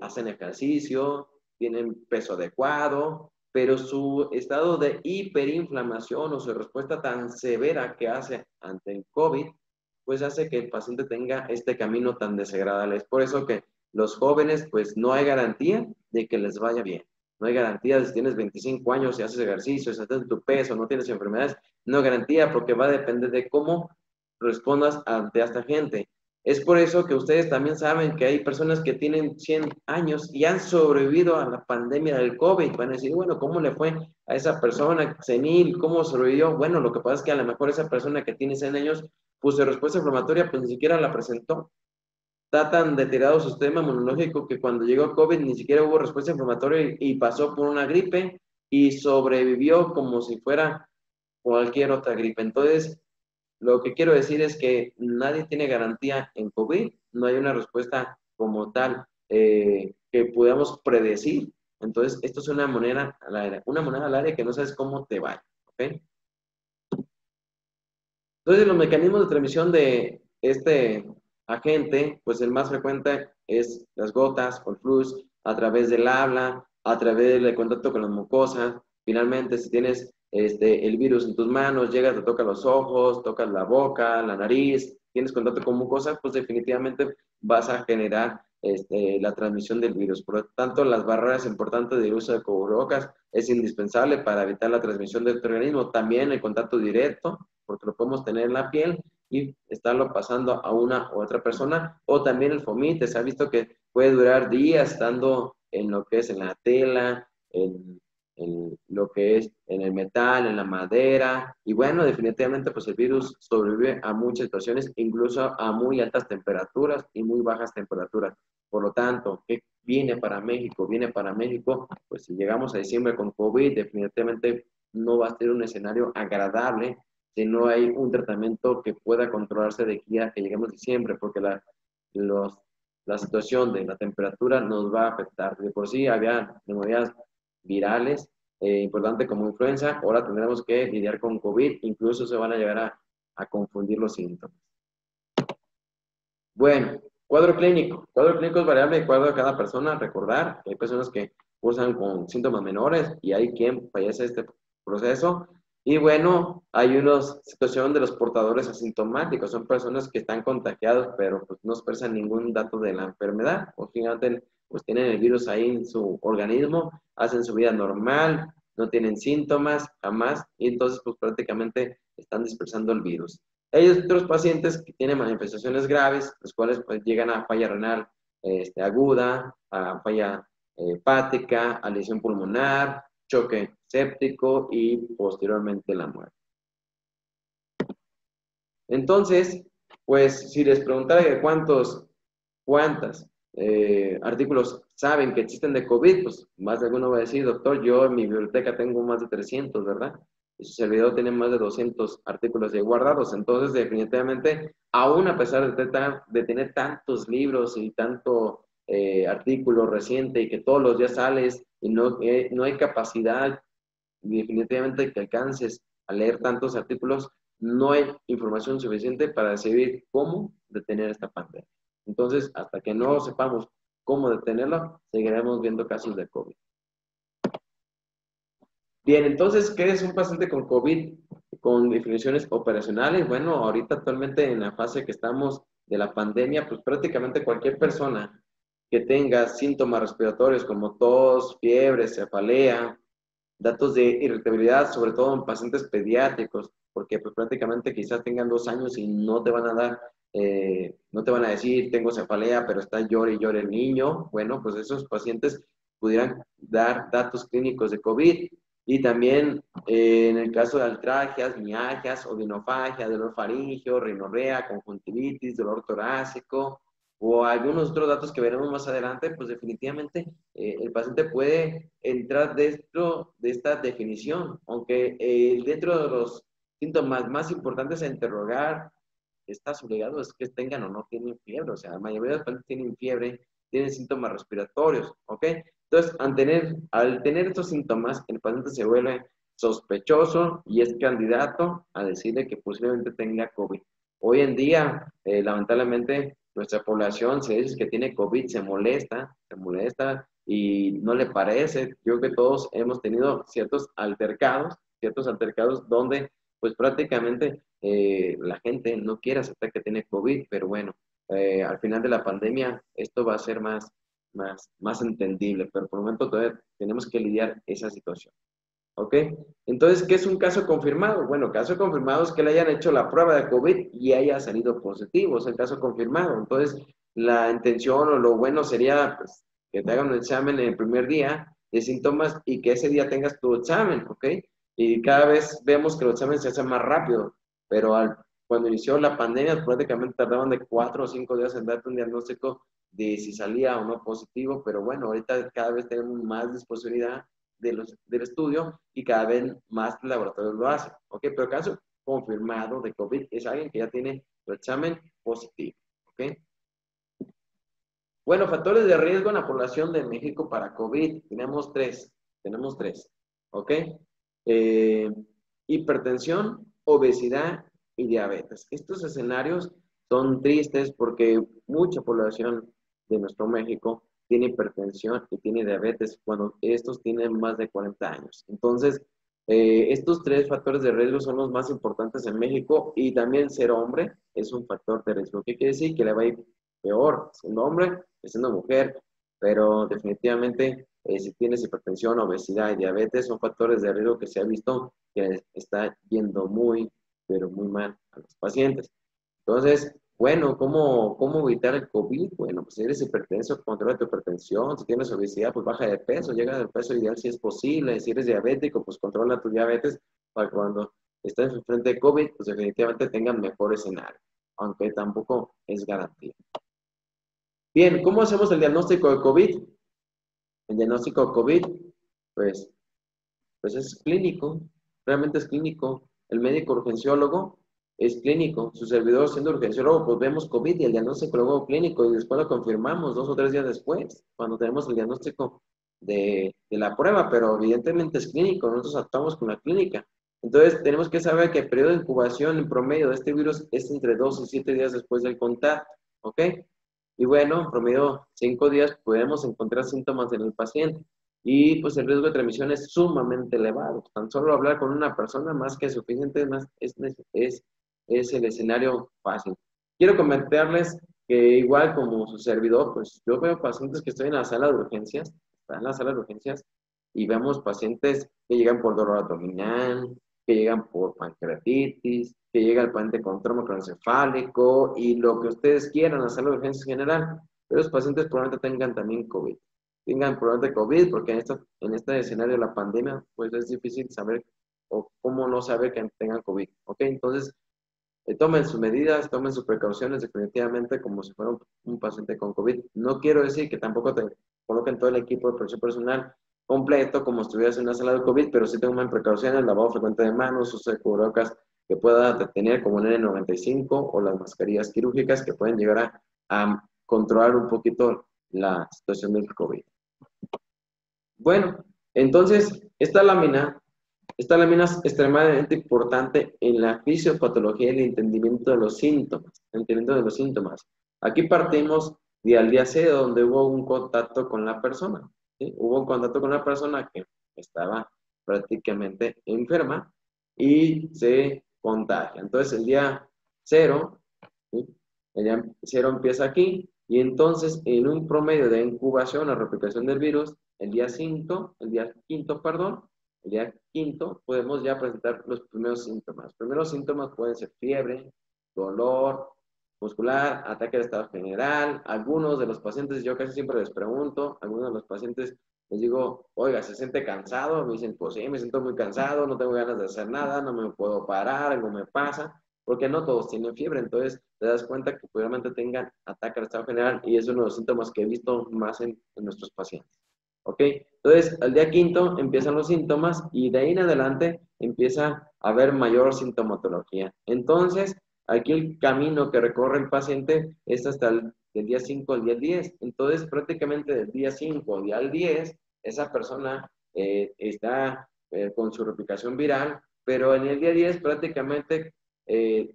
hacen ejercicio, tienen peso adecuado, pero su estado de hiperinflamación o su respuesta tan severa que hace ante el COVID, pues hace que el paciente tenga este camino tan desagradable. Es por eso que los jóvenes, pues no hay garantía de que les vaya bien. No hay garantía de si tienes 25 años y haces ejercicio, si haces tu peso, no tienes enfermedades. No hay garantía, porque va a depender de cómo respondas ante esta gente. Es por eso que ustedes también saben que hay personas que tienen 100 años y han sobrevivido a la pandemia del COVID. Van a decir, bueno, ¿cómo le fue a esa persona senil? ¿Cómo sobrevivió? Bueno, lo que pasa es que a lo mejor esa persona que tiene 100 años, pues su respuesta inflamatoria pues ni siquiera la presentó. Está tan deteriorado su sistema inmunológico que cuando llegó COVID ni siquiera hubo respuesta inflamatoria y pasó por una gripe y sobrevivió como si fuera cualquier otra gripe. Entonces, lo que quiero decir es que nadie tiene garantía en COVID, no hay una respuesta como tal que podamos predecir. Entonces, esto es una moneda al aire que no sabes cómo te va. ¿Ok? Entonces, los mecanismos de transmisión de este agente, pues el más frecuente es las gotas o el flux, a través del habla, a través del contacto con las mucosas. Finalmente, si tienes el virus en tus manos, llegas, te toca los ojos, tocas la boca, la nariz, tienes contacto con mucosas, pues definitivamente vas a generar la transmisión del virus. Por lo tanto, las barreras importantes del uso de cubrebocas es indispensable para evitar la transmisión de este organismo. También el contacto directo, porque lo podemos tener en la piel y estarlo pasando a una u otra persona, o también el fomite. Se ha visto que puede durar días estando en lo que es en la tela, en lo que es en el metal, en la madera, y bueno, definitivamente pues el virus sobrevive a muchas situaciones, incluso a muy altas temperaturas y muy bajas temperaturas. Por lo tanto, ¿qué viene para México? Viene para México, pues si llegamos a diciembre con COVID, definitivamente no va a ser un escenario agradable si no hay un tratamiento que pueda controlarse de aquí a que lleguemos a diciembre, porque la situación de la temperatura nos va a afectar. De por sí había neumonías virales importantes como influenza, ahora tendremos que lidiar con COVID, incluso se van a llegar a confundir los síntomas. Bueno, cuadro clínico. Cuadro clínico es variable de acuerdo a cada persona. Recordar que hay personas que cursan con síntomas menores y hay quien fallece este proceso. Y bueno, hay una situación de los portadores asintomáticos. Son personas que están contagiados, pero pues, no expresan ningún dato de la enfermedad. O finalmente, pues tienen el virus ahí en su organismo, hacen su vida normal, no tienen síntomas jamás, y entonces pues prácticamente están dispersando el virus. Hay otros pacientes que tienen manifestaciones graves, los cuales pues, llegan a falla renal aguda, a falla hepática, a lesión pulmonar, choque séptico y posteriormente la muerte. Entonces, pues si les preguntara que cuántas artículos saben que existen de COVID, pues más de alguno va a decir, doctor, yo en mi biblioteca tengo más de 300, ¿verdad? Y su servidor tiene más de 200 artículos ahí guardados. Entonces, definitivamente, aún a pesar de tener tantos libros y tanto artículo reciente y que todos los días sales y no hay capacidad definitivamente que alcances a leer tantos artículos, no hay información suficiente para decidir cómo detener esta pandemia. Entonces, hasta que no sepamos cómo detenerla, seguiremos viendo casos de COVID. Bien, entonces, ¿qué es un paciente con COVID con definiciones operacionales? Bueno, ahorita actualmente en la fase que estamos de la pandemia, pues prácticamente cualquier persona que tenga síntomas respiratorios como tos, fiebre, cefalea, datos de irritabilidad, sobre todo en pacientes pediátricos, porque pues prácticamente quizás tengan 2 años y no te van a dar, no te van a decir tengo cefalea, pero está llore y llore el niño. Bueno, pues esos pacientes pudieran dar datos clínicos de COVID. Y también en el caso de altragias, mialgias, odinofagia, dolor faríngeo, rinorrea, conjuntivitis, dolor torácico, o algunos otros datos que veremos más adelante, pues definitivamente el paciente puede entrar dentro de esta definición, aunque dentro de los síntomas más importantes a interrogar está obligado es que tengan o no tienen fiebre, o sea, la mayoría de los pacientes tienen fiebre, tienen síntomas respiratorios, ¿ok? Entonces, al tener estos síntomas, el paciente se vuelve sospechoso y es candidato a decirle que posiblemente tenga COVID. Hoy en día, lamentablemente, nuestra población, si dice que tiene COVID, se molesta y no le parece. Yo creo que todos hemos tenido ciertos altercados donde pues prácticamente la gente no quiere aceptar que tiene COVID, pero bueno, al final de la pandemia esto va a ser más entendible, pero por el momento todavía tenemos que lidiar esa situación. ¿Ok? Entonces, ¿qué es un caso confirmado? Bueno, caso confirmado es que le hayan hecho la prueba de COVID y haya salido positivo, es el caso confirmado. Entonces, la intención o lo bueno sería pues, que te hagan un examen en el primer día de síntomas y que ese día tengas tu examen, ¿ok? Y cada vez vemos que los exámenes se hacen más rápido, pero cuando inició la pandemia prácticamente tardaban de 4 o 5 días en darte un diagnóstico de si salía o no positivo, pero bueno, ahorita cada vez tenemos más disponibilidad del estudio y cada vez más laboratorios lo hacen. ¿Ok? Pero el caso confirmado de COVID es alguien que ya tiene su examen positivo. ¿Ok? Bueno, factores de riesgo en la población de México para COVID. Tenemos tres. Tenemos tres. ¿Ok? Eh, hipertensión, obesidad y diabetes. Estos escenarios son tristes porque mucha población de nuestro México tiene hipertensión y tiene diabetes cuando estos tienen más de 40 años. Entonces, estos tres factores de riesgo son los más importantes en México y también ser hombre es un factor de riesgo. ¿Qué quiere decir? Que le va a ir peor siendo hombre que siendo mujer, pero definitivamente si tienes hipertensión, obesidad y diabetes son factores de riesgo que se ha visto que está yendo muy, pero muy mal a los pacientes. Entonces, bueno, ¿cómo evitar el COVID? Bueno, pues si eres hipertenso, controla tu hipertensión. Si tienes obesidad, pues baja de peso, llega al peso ideal si es posible. Si eres diabético, pues controla tu diabetes para cuando estés frente de COVID, pues definitivamente tengan mejor escenario, aunque tampoco es garantía. Bien, ¿cómo hacemos el diagnóstico de COVID? El diagnóstico de COVID, pues, pues es clínico, realmente es clínico. El médico urgenciólogo es clínico. Su servidor siendo urgenciólogo, pues vemos COVID y el diagnóstico luego clínico y después lo confirmamos 2 o 3 días después, cuando tenemos el diagnóstico de la prueba, pero evidentemente es clínico, nosotros actuamos con la clínica. Entonces, tenemos que saber que el periodo de incubación en promedio de este virus es entre 2 y 7 días después del contacto, ¿ok? Y bueno, en promedio 5 días podemos encontrar síntomas en el paciente. Y pues el riesgo de transmisión es sumamente elevado. Tan solo hablar con una persona más que suficiente, es el escenario fácil. Quiero comentarles que igual como su servidor, pues yo veo pacientes que estoy en la sala de urgencias, están en la sala de urgencias, y vemos pacientes que llegan por dolor abdominal, que llegan por pancreatitis, que llega el paciente con trauma craneoencefálico y lo que ustedes quieran, la sala de urgencias general. Pero los pacientes probablemente tengan también COVID. Tengan problemas de COVID, porque en este escenario de la pandemia, pues es difícil saber o cómo no saber que tengan COVID. ¿Ok? Entonces, tomen sus medidas, tomen sus precauciones definitivamente como si fuera un paciente con COVID. No quiero decir que tampoco te coloquen todo el equipo de protección personal completo como si estuvieras en una sala de COVID, pero sí tomen precauciones, lavado frecuente de manos, uso de cubrebocas que pueda tener como el N95 o las mascarillas quirúrgicas que pueden llegar a controlar un poquito la situación del COVID. Bueno, entonces esta lámina es extremadamente importante en la fisiopatología y el entendimiento de los síntomas. Aquí partimos de al día C, donde hubo un contacto con la persona. ¿Sí? Hubo un contacto con la persona que estaba prácticamente enferma y se contagia. Entonces el día 0, ¿sí? El día 0 empieza aquí y entonces en un promedio de incubación o replicación del virus, el día quinto, perdón, el día quinto podemos ya presentar los primeros síntomas. Los primeros síntomas pueden ser fiebre, dolor muscular, ataque de estado general. Algunos de los pacientes, yo casi siempre les pregunto, algunos de los pacientes les digo, oiga, ¿se siente cansado? Me dicen, pues sí, me siento muy cansado, no tengo ganas de hacer nada, no me puedo parar, algo me pasa, porque no todos tienen fiebre, entonces te das cuenta que probablemente tengan ataque al estado general y es uno de los síntomas que he visto más en nuestros pacientes. ¿Ok? Entonces, al día quinto empiezan los síntomas y de ahí en adelante empieza a haber mayor sintomatología. Entonces, aquí el camino que recorre el paciente es hasta del día 5 al día 10. Entonces, prácticamente del día 5 al día 10, esa persona está con su replicación viral, pero en el día 10 prácticamente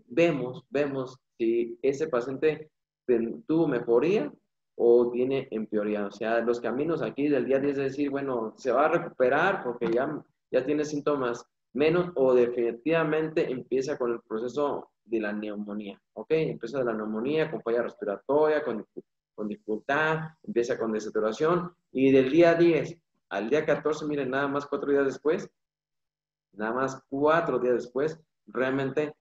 vemos si ese paciente tuvo mejoría o tiene empeoría. O sea, los caminos aquí del día 10 es decir, bueno, se va a recuperar porque ya tiene síntomas menos o definitivamente empieza con el proceso de la neumonía, ¿ok? Empieza de la neumonía con falla respiratoria, con dificultad, empieza con desaturación y del día 10 al día 14, miren, nada más 4 días después, realmente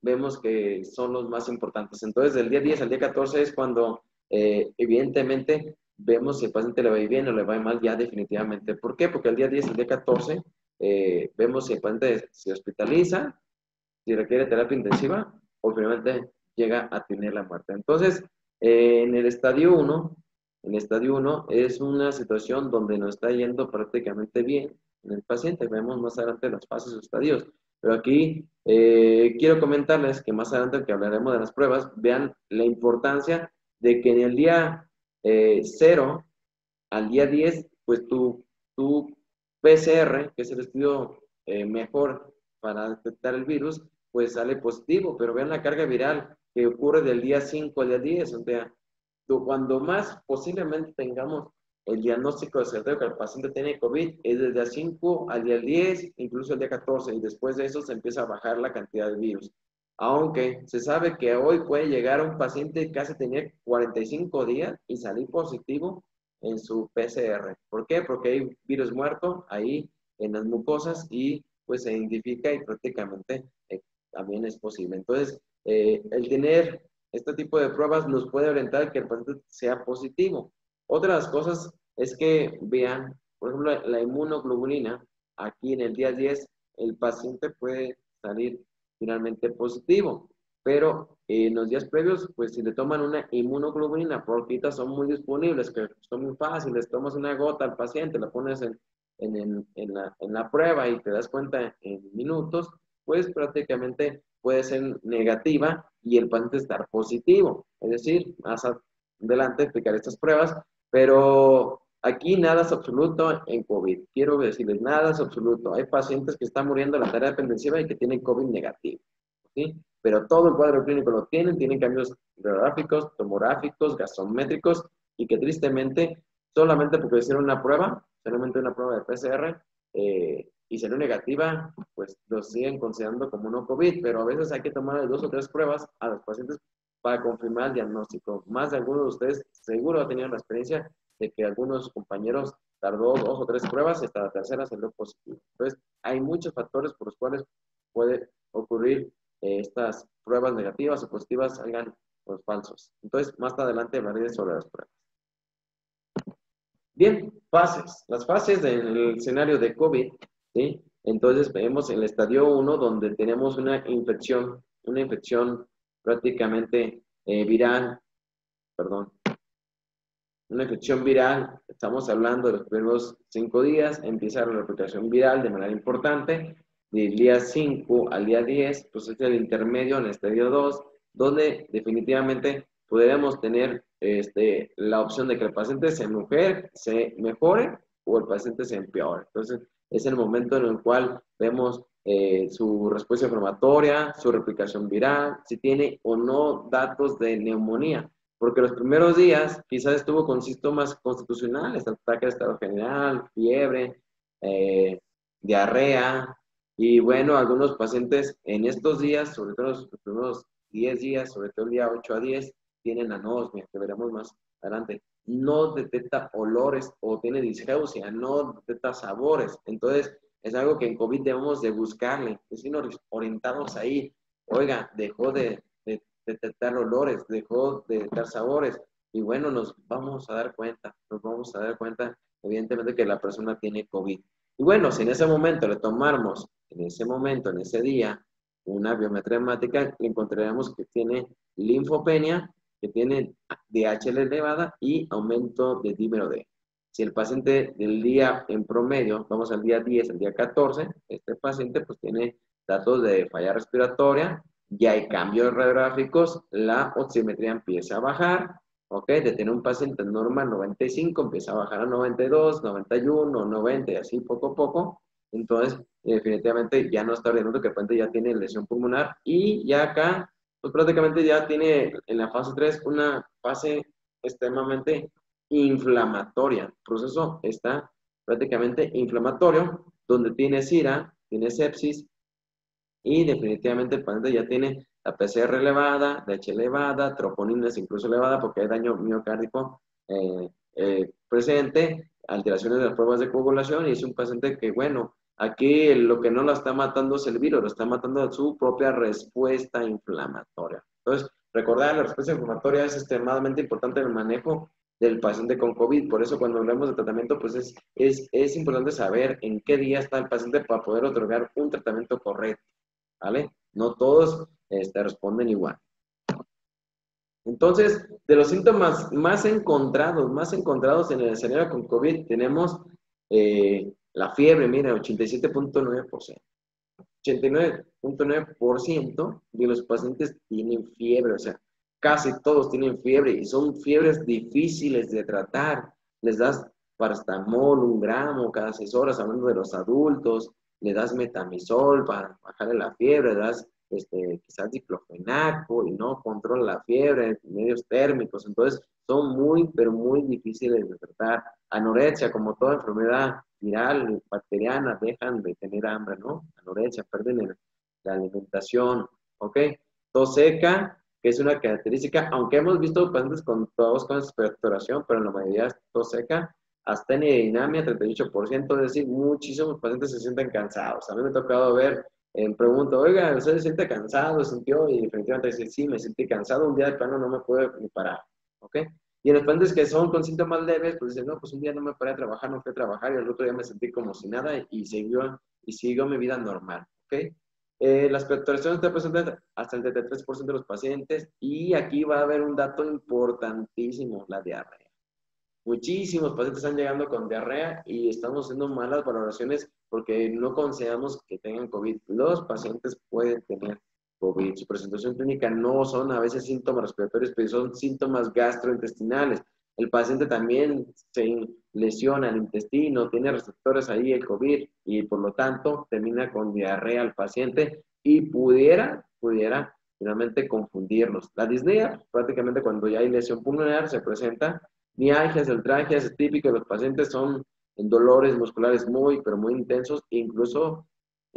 vemos que son los más importantes. Entonces, del día 10 al día 14 es cuando evidentemente vemos si el paciente le va bien o le va mal ya definitivamente. ¿Por qué? Porque el día 10 al día 14 vemos si el paciente se hospitaliza, si requiere terapia intensiva o finalmente llega a tener la muerte. Entonces, en el estadio 1 es una situación donde nos está yendo prácticamente bien en el paciente. Vemos más adelante las fases o estadios. Pero aquí quiero comentarles que más adelante que hablaremos de las pruebas, vean la importancia de que en el día 0 al día 10, pues tu PCR, que es el estudio mejor para detectar el virus, pues sale positivo, pero vean la carga viral que ocurre del día 5 al día 10, o sea, cuando más posiblemente tengamos el diagnóstico de certero que el paciente tiene COVID, es desde el día 5 al día 10, incluso el día 14, y después de eso se empieza a bajar la cantidad de virus. Aunque se sabe que hoy puede llegar un paciente que casi tenía 45 días y salir positivo en su PCR. ¿Por qué? Porque hay virus muerto ahí en las mucosas y pues se identifica y prácticamente también es posible. Entonces, el tener este tipo de pruebas nos puede orientar que el paciente sea positivo. Otra de las cosas es que vean, por ejemplo, la inmunoglobulina, aquí en el día 10, el paciente puede salir finalmente positivo, pero en los días previos, pues si le toman una inmunoglobulina, porque ahorita son muy disponibles, que son muy fáciles, tomas una gota al paciente, la pones en la prueba y te das cuenta en minutos, pues prácticamente puede ser negativa y el paciente estar positivo. Es decir, más adelante explicar estas pruebas, pero aquí nada es absoluto en COVID. Quiero decirles, nada es absoluto. Hay pacientes que están muriendo en la terapia intensiva y que tienen COVID negativo, ¿sí? Pero todo el cuadro clínico lo tienen cambios radiográficos, tomográficos, gasométricos, y que tristemente, solamente porque hicieron una prueba, solamente una prueba de PCR, y salió negativa, pues lo siguen considerando como no COVID, pero a veces hay que tomar 2 o 3 pruebas a los pacientes para confirmar el diagnóstico. Más de algunos de ustedes seguro han tenido la experiencia de que algunos de sus compañeros tardó 2 o 3 pruebas y hasta la tercera salió positivo. Entonces, hay muchos factores por los cuales puede ocurrir estas pruebas negativas o positivas salgan pues, falsos. Entonces, más adelante hablaré sobre las pruebas. Bien, fases. Las fases del escenario de COVID, ¿sí? Entonces, vemos el estadio 1 donde tenemos una infección prácticamente viral, perdón, una infección viral, estamos hablando de los primeros 5 días, empieza la replicación viral de manera importante, del día 5 al día 10, pues es el intermedio en el estadio 2, donde definitivamente podremos tener la opción de que el paciente se mejore o el paciente se empeore. Entonces, es el momento en el cual vemos su respuesta inflamatoria, su replicación viral, si tiene o no datos de neumonía. Porque los primeros días quizás estuvo con síntomas constitucionales, ataque de estado general, fiebre, diarrea, y bueno, algunos pacientes en estos días, sobre todo los primeros 10 días, sobre todo el día 8 a 10, tienen anosmia, que veremos más adelante. No detecta olores o tiene disgeusia, no detecta sabores. Entonces, es algo que en COVID debemos de buscarle, es decir, orientados ahí. Oiga, dejó de detectar olores, dejó de detectar sabores. Y bueno, nos vamos a dar cuenta, evidentemente, que la persona tiene COVID. Y bueno, si en ese momento le tomamos, en ese momento, en ese día, una biometría hemática, le encontraremos que tiene linfopenia, que tiene DHL elevada y aumento de dímero D. Si el paciente del día en promedio, vamos al día 10, al día 14, este paciente pues tiene datos de falla respiratoria, ya hay cambios radiográficos, la oximetría empieza a bajar, ¿ok? De tener un paciente normal 95, empieza a bajar a 92, 91, 90 y así poco a poco. Entonces, definitivamente ya no está orientando que el paciente ya tiene lesión pulmonar y ya acá, pues prácticamente ya tiene en la fase 3 una fase extremadamente inflamatoria. El proceso está prácticamente inflamatorio, donde tiene SIRA, tiene sepsis y definitivamente el paciente ya tiene la PCR elevada, DH elevada, troponinas incluso elevada porque hay daño miocárdico presente, alteraciones de las pruebas de coagulación y es un paciente que, bueno, aquí lo que no lo está matando es el virus, lo está matando su propia respuesta inflamatoria. Entonces, recordar, la respuesta inflamatoria es extremadamente importante en el manejo del paciente con COVID. Por eso cuando hablamos de tratamiento, pues es importante saber en qué día está el paciente para poder otorgar un tratamiento correcto, ¿vale? No todos responden igual. Entonces, de los síntomas más encontrados en el escenario con COVID, tenemos la fiebre, mira, 87.9%. 89.9% de los pacientes tienen fiebre, o sea, casi todos tienen fiebre y son fiebres difíciles de tratar. Les das paracetamol, 1 gramo cada 6 horas, hablando de los adultos, le das metamizol para bajarle la fiebre, le das quizás diclofenaco y no controla la fiebre, medios térmicos, entonces son muy, pero muy difíciles de tratar. Anorexia, como toda enfermedad viral, bacteriana, dejan de tener hambre, ¿no? Anorexia, pierden la alimentación, ¿ok? Tos seca, que es una característica, aunque hemos visto pacientes con tos con expectoración, pero en la mayoría es tos seca, astenia y dinamia, 38%, es decir, muchísimos pacientes se sienten cansados. A mí me ha tocado ver, pregunto, oiga, ¿usted se siente cansado? ¿Sintió? Y definitivamente dice, sí, me sentí cansado, un día de plano no me puedo ni parar, ¿ok? Y en los pacientes que son con síntomas leves, pues dicen, no, pues un día no me paré a trabajar, no fui a trabajar, y el otro día me sentí como si nada y siguió mi vida normal, ¿ok? Las expectoración está presente hasta el 33% de los pacientes y aquí va a haber un dato importantísimo, la diarrea. Muchísimos pacientes están llegando con diarrea y estamos haciendo malas valoraciones porque no consideramos que tengan COVID. Los pacientes pueden tener COVID. Su presentación clínica no son a veces síntomas respiratorios, pero son síntomas gastrointestinales. El paciente también se lesiona el intestino, tiene receptores ahí el COVID y por lo tanto termina con diarrea al paciente y pudiera finalmente confundirlos. La disnea, prácticamente cuando ya hay lesión pulmonar, se presenta mialgias, artralgias, es típico de los pacientes, son dolores musculares muy, pero muy intensos, incluso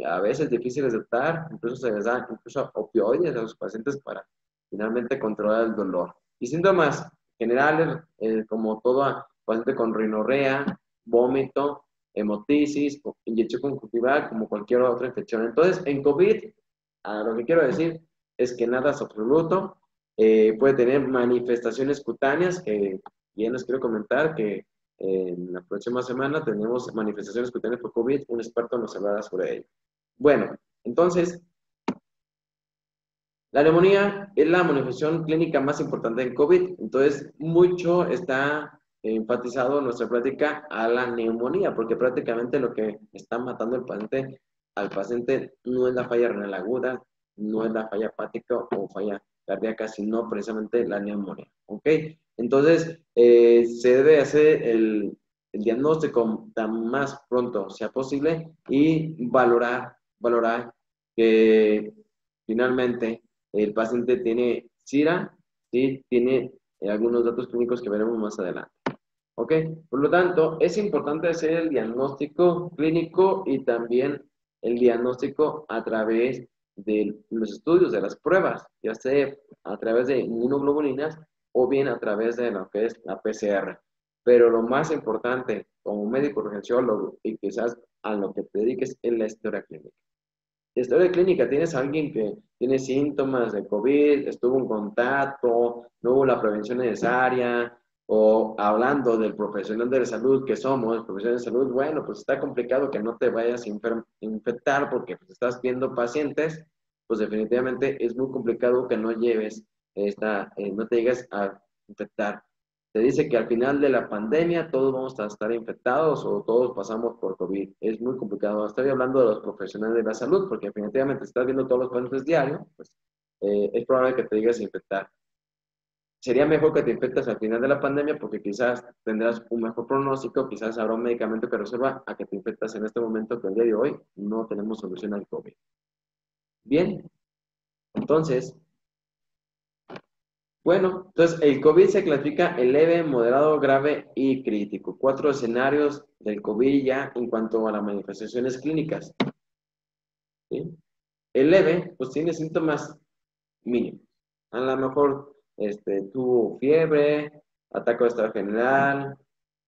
a veces difíciles de tratar, incluso se les da incluso opioides a los pacientes para finalmente controlar el dolor. Y síntomas generales, como todo paciente con rinorrea, vómito, hemotisis, inyección conjuntival, como cualquier otra infección. Entonces, en COVID, lo que quiero decir es que nada es absoluto, puede tener manifestaciones cutáneas que bien les quiero comentar que en la próxima semana tenemos manifestaciones cutáneas por COVID, un experto nos hablará sobre ello. Bueno, entonces, la neumonía es la manifestación clínica más importante en COVID, entonces mucho está enfatizado en nuestra práctica a la neumonía, porque prácticamente lo que está matando al paciente no es la falla renal aguda, no es la falla hepática o falla cardíaca, sino precisamente la neumonía, ¿ok? Entonces, se debe hacer el diagnóstico tan más pronto sea posible y valorar que finalmente el paciente tiene SIRA, sí, tiene algunos datos clínicos que veremos más adelante. ¿Ok? Por lo tanto, es importante hacer el diagnóstico clínico y también el diagnóstico a través de los estudios, de las pruebas, ya sea a través de inmunoglobulinas o bien a través de lo que es la PCR. Pero lo más importante, como médico urgenciólogo y quizás a lo que te dediques, es la historia clínica. Historia clínica, tienes a alguien que tiene síntomas de COVID, estuvo en contacto, no hubo la prevención necesaria, o hablando del profesional de la salud que somos, profesional de salud, bueno, pues está complicado que no te vayas a infectar porque pues, estás viendo pacientes, pues definitivamente es muy complicado que no lleves no te llegues a infectar. Se dice que al final de la pandemia todos vamos a estar infectados o todos pasamos por COVID. Es muy complicado. Estoy hablando de los profesionales de la salud, porque definitivamente si estás viendo todos los pacientes diarios, pues es probable que te llegues a infectar. Sería mejor que te infectes al final de la pandemia porque quizás tendrás un mejor pronóstico, quizás habrá un medicamento que resuelva a que te infectas en este momento, que el día de hoy no tenemos solución al COVID. Bien, entonces, bueno, entonces el COVID se clasifica en leve, moderado, grave y crítico. 4 escenarios del COVID ya en cuanto a las manifestaciones clínicas. ¿Sí? El leve, pues tiene síntomas mínimos. A lo mejor tuvo fiebre, ataque de estado general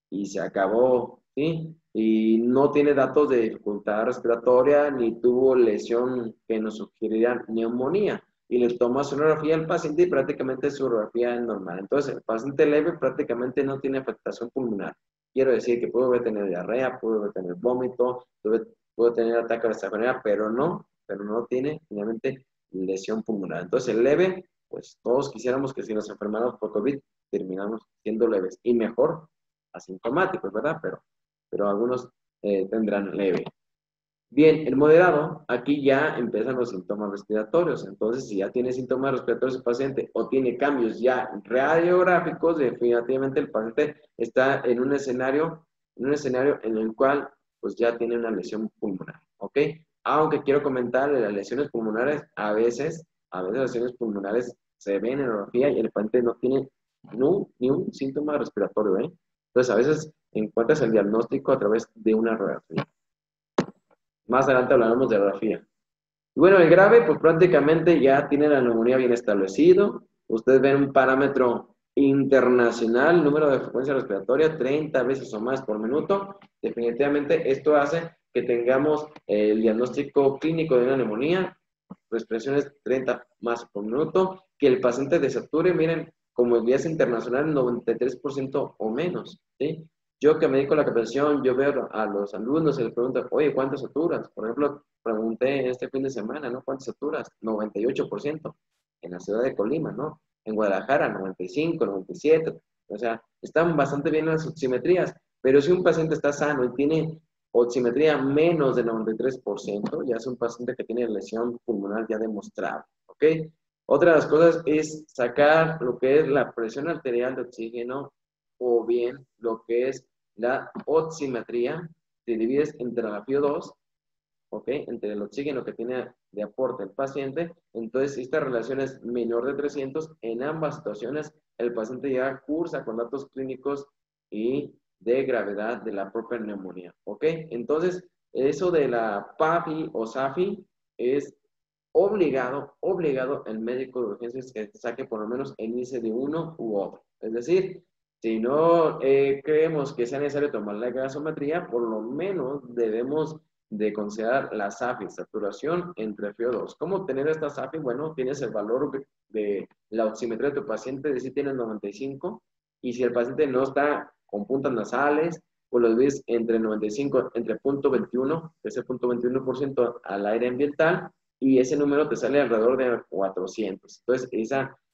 y se acabó, ¿sí? Y no tiene datos de dificultad respiratoria ni tuvo lesión que nos sugeriría neumonía. Y le toma sonografía al paciente y prácticamente su sonografía es normal. Entonces, el paciente leve prácticamente no tiene afectación pulmonar. Quiero decir que puede tener diarrea, puede tener vómito, puede tener ataque de estado general, pero no tiene finalmente lesión pulmonar. Entonces, el leve, pues todos quisiéramos que si nos enfermáramos por COVID, terminamos siendo leves. Y mejor, asintomáticos, ¿verdad? Pero algunos tendrán leve. Bien, el moderado, aquí ya empiezan los síntomas respiratorios. Entonces, si ya tiene síntomas respiratorios el paciente o tiene cambios ya radiográficos, definitivamente el paciente está en un escenario en el cual pues ya tiene una lesión pulmonar, ¿ok? Aunque quiero comentar, las lesiones pulmonares, a veces las lesiones pulmonares se ven en radiografía y el paciente no tiene ni un síntoma respiratorio, ¿eh? Entonces, a veces encuentras el diagnóstico a través de una radiografía. Más adelante hablaremos de radiografía. Y bueno, el grave, pues prácticamente ya tiene la neumonía bien establecido. Ustedes ven un parámetro internacional, número de frecuencia respiratoria, 30 veces o más por minuto. Definitivamente esto hace que tengamos el diagnóstico clínico de una neumonía, respiraciones 30 más por minuto, que el paciente desature, miren, como vías internacional, 93% o menos, ¿sí? Yo que me dedico a la capacitación, yo veo a los alumnos y les pregunto, oye, ¿cuántas saturas? Por ejemplo, pregunté este fin de semana, ¿no? ¿Cuántas saturas? 98% en la ciudad de Colima, ¿no? En Guadalajara, 95, 97. O sea, están bastante bien las oximetrías, pero si un paciente está sano y tiene oximetría menos del 93%, ya es un paciente que tiene lesión pulmonar ya demostrada, ¿ok? Otra de las cosas es sacar lo que es la presión arterial de oxígeno o bien lo que es la oximetría. Te divides entre la FiO2, ¿ok? Entre el oxígeno que tiene de aporte el paciente. Entonces, si esta relación es menor de 300, en ambas situaciones el paciente ya cursa con datos clínicos y de gravedad de la propia neumonía, ¿ok? Entonces, eso de la PAFI o SAFI es obligado el médico de urgencias que saque por lo menos el índice de uno u otro. Es decir, si no creemos que sea necesario tomar la gasometría, por lo menos debemos de considerar la SAFI, saturación entre FiO2. ¿Cómo obtener esta SAFI? Bueno, tienes el valor de la oximetría de tu paciente, de si tiene 95, y si el paciente no está con puntas nasales, pues lo ves entre 95, entre punto 21, que es el punto 21% al aire ambiental, y ese número te sale alrededor de 400. Entonces,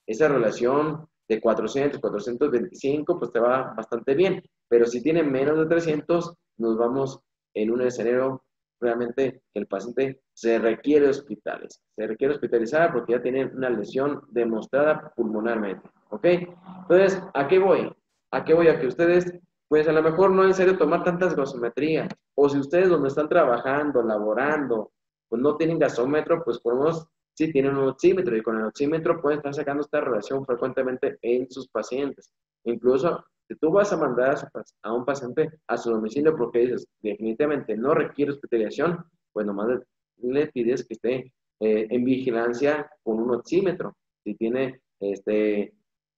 esa relación de 400, 425, pues te va bastante bien. Pero si tiene menos de 300, nos vamos en un escenario realmente que el paciente se requiere hospitales. Se requiere hospitalizar porque ya tiene una lesión demostrada pulmonarmente. ¿Ok? Entonces, ¿a qué voy? ¿A qué voy? A que ustedes, pues a lo mejor no es necesario tomar tantas gasometrías. O si ustedes donde están trabajando, laborando, pues no tienen gasómetro, pues podemos, sí tienen un oxímetro y con el oxímetro pueden estar sacando esta relación frecuentemente en sus pacientes. Incluso Si tú vas a mandar a un paciente a su domicilio porque dices, definitivamente no requiere hospitalización, pues nomás le pides que esté en vigilancia con un oxímetro. Si tiene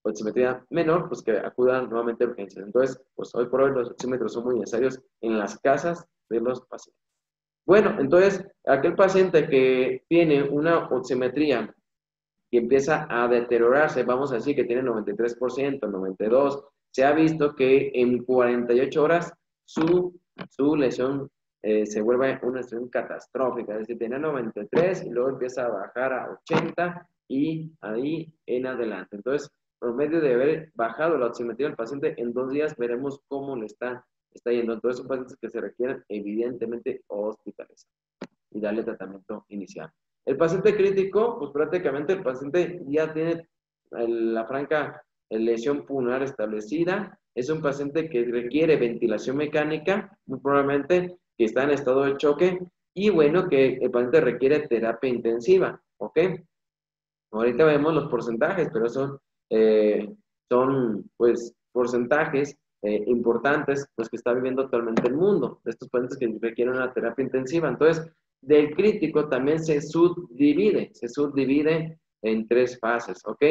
oximetría menor, pues que acudan nuevamente a urgencias. Entonces, pues hoy por hoy los oxímetros son muy necesarios en las casas de los pacientes. Bueno, entonces, aquel paciente que tiene una oximetría y empieza a deteriorarse, vamos a decir que tiene 93%, 92%, se ha visto que en 48 horas su lesión se vuelve una lesión catastrófica, es decir, tenía 93 y luego empieza a bajar a 80 y ahí en adelante. Entonces, promedio de haber bajado la oximetría del paciente en 2 días, veremos cómo le está yendo. Entonces, son pacientes que se requieren evidentemente hospitalizar y darle tratamiento inicial. El paciente crítico, pues prácticamente el paciente ya tiene la franca lesión pulmonar establecida, es un paciente que requiere ventilación mecánica, muy probablemente que está en estado de choque, y bueno, que el paciente requiere terapia intensiva, ¿ok? Ahorita vemos los porcentajes, pero son pues porcentajes importantes los que está viviendo actualmente el mundo, de estos pacientes que requieren una terapia intensiva. Entonces, del crítico también se subdivide en 3 fases, ¿ok?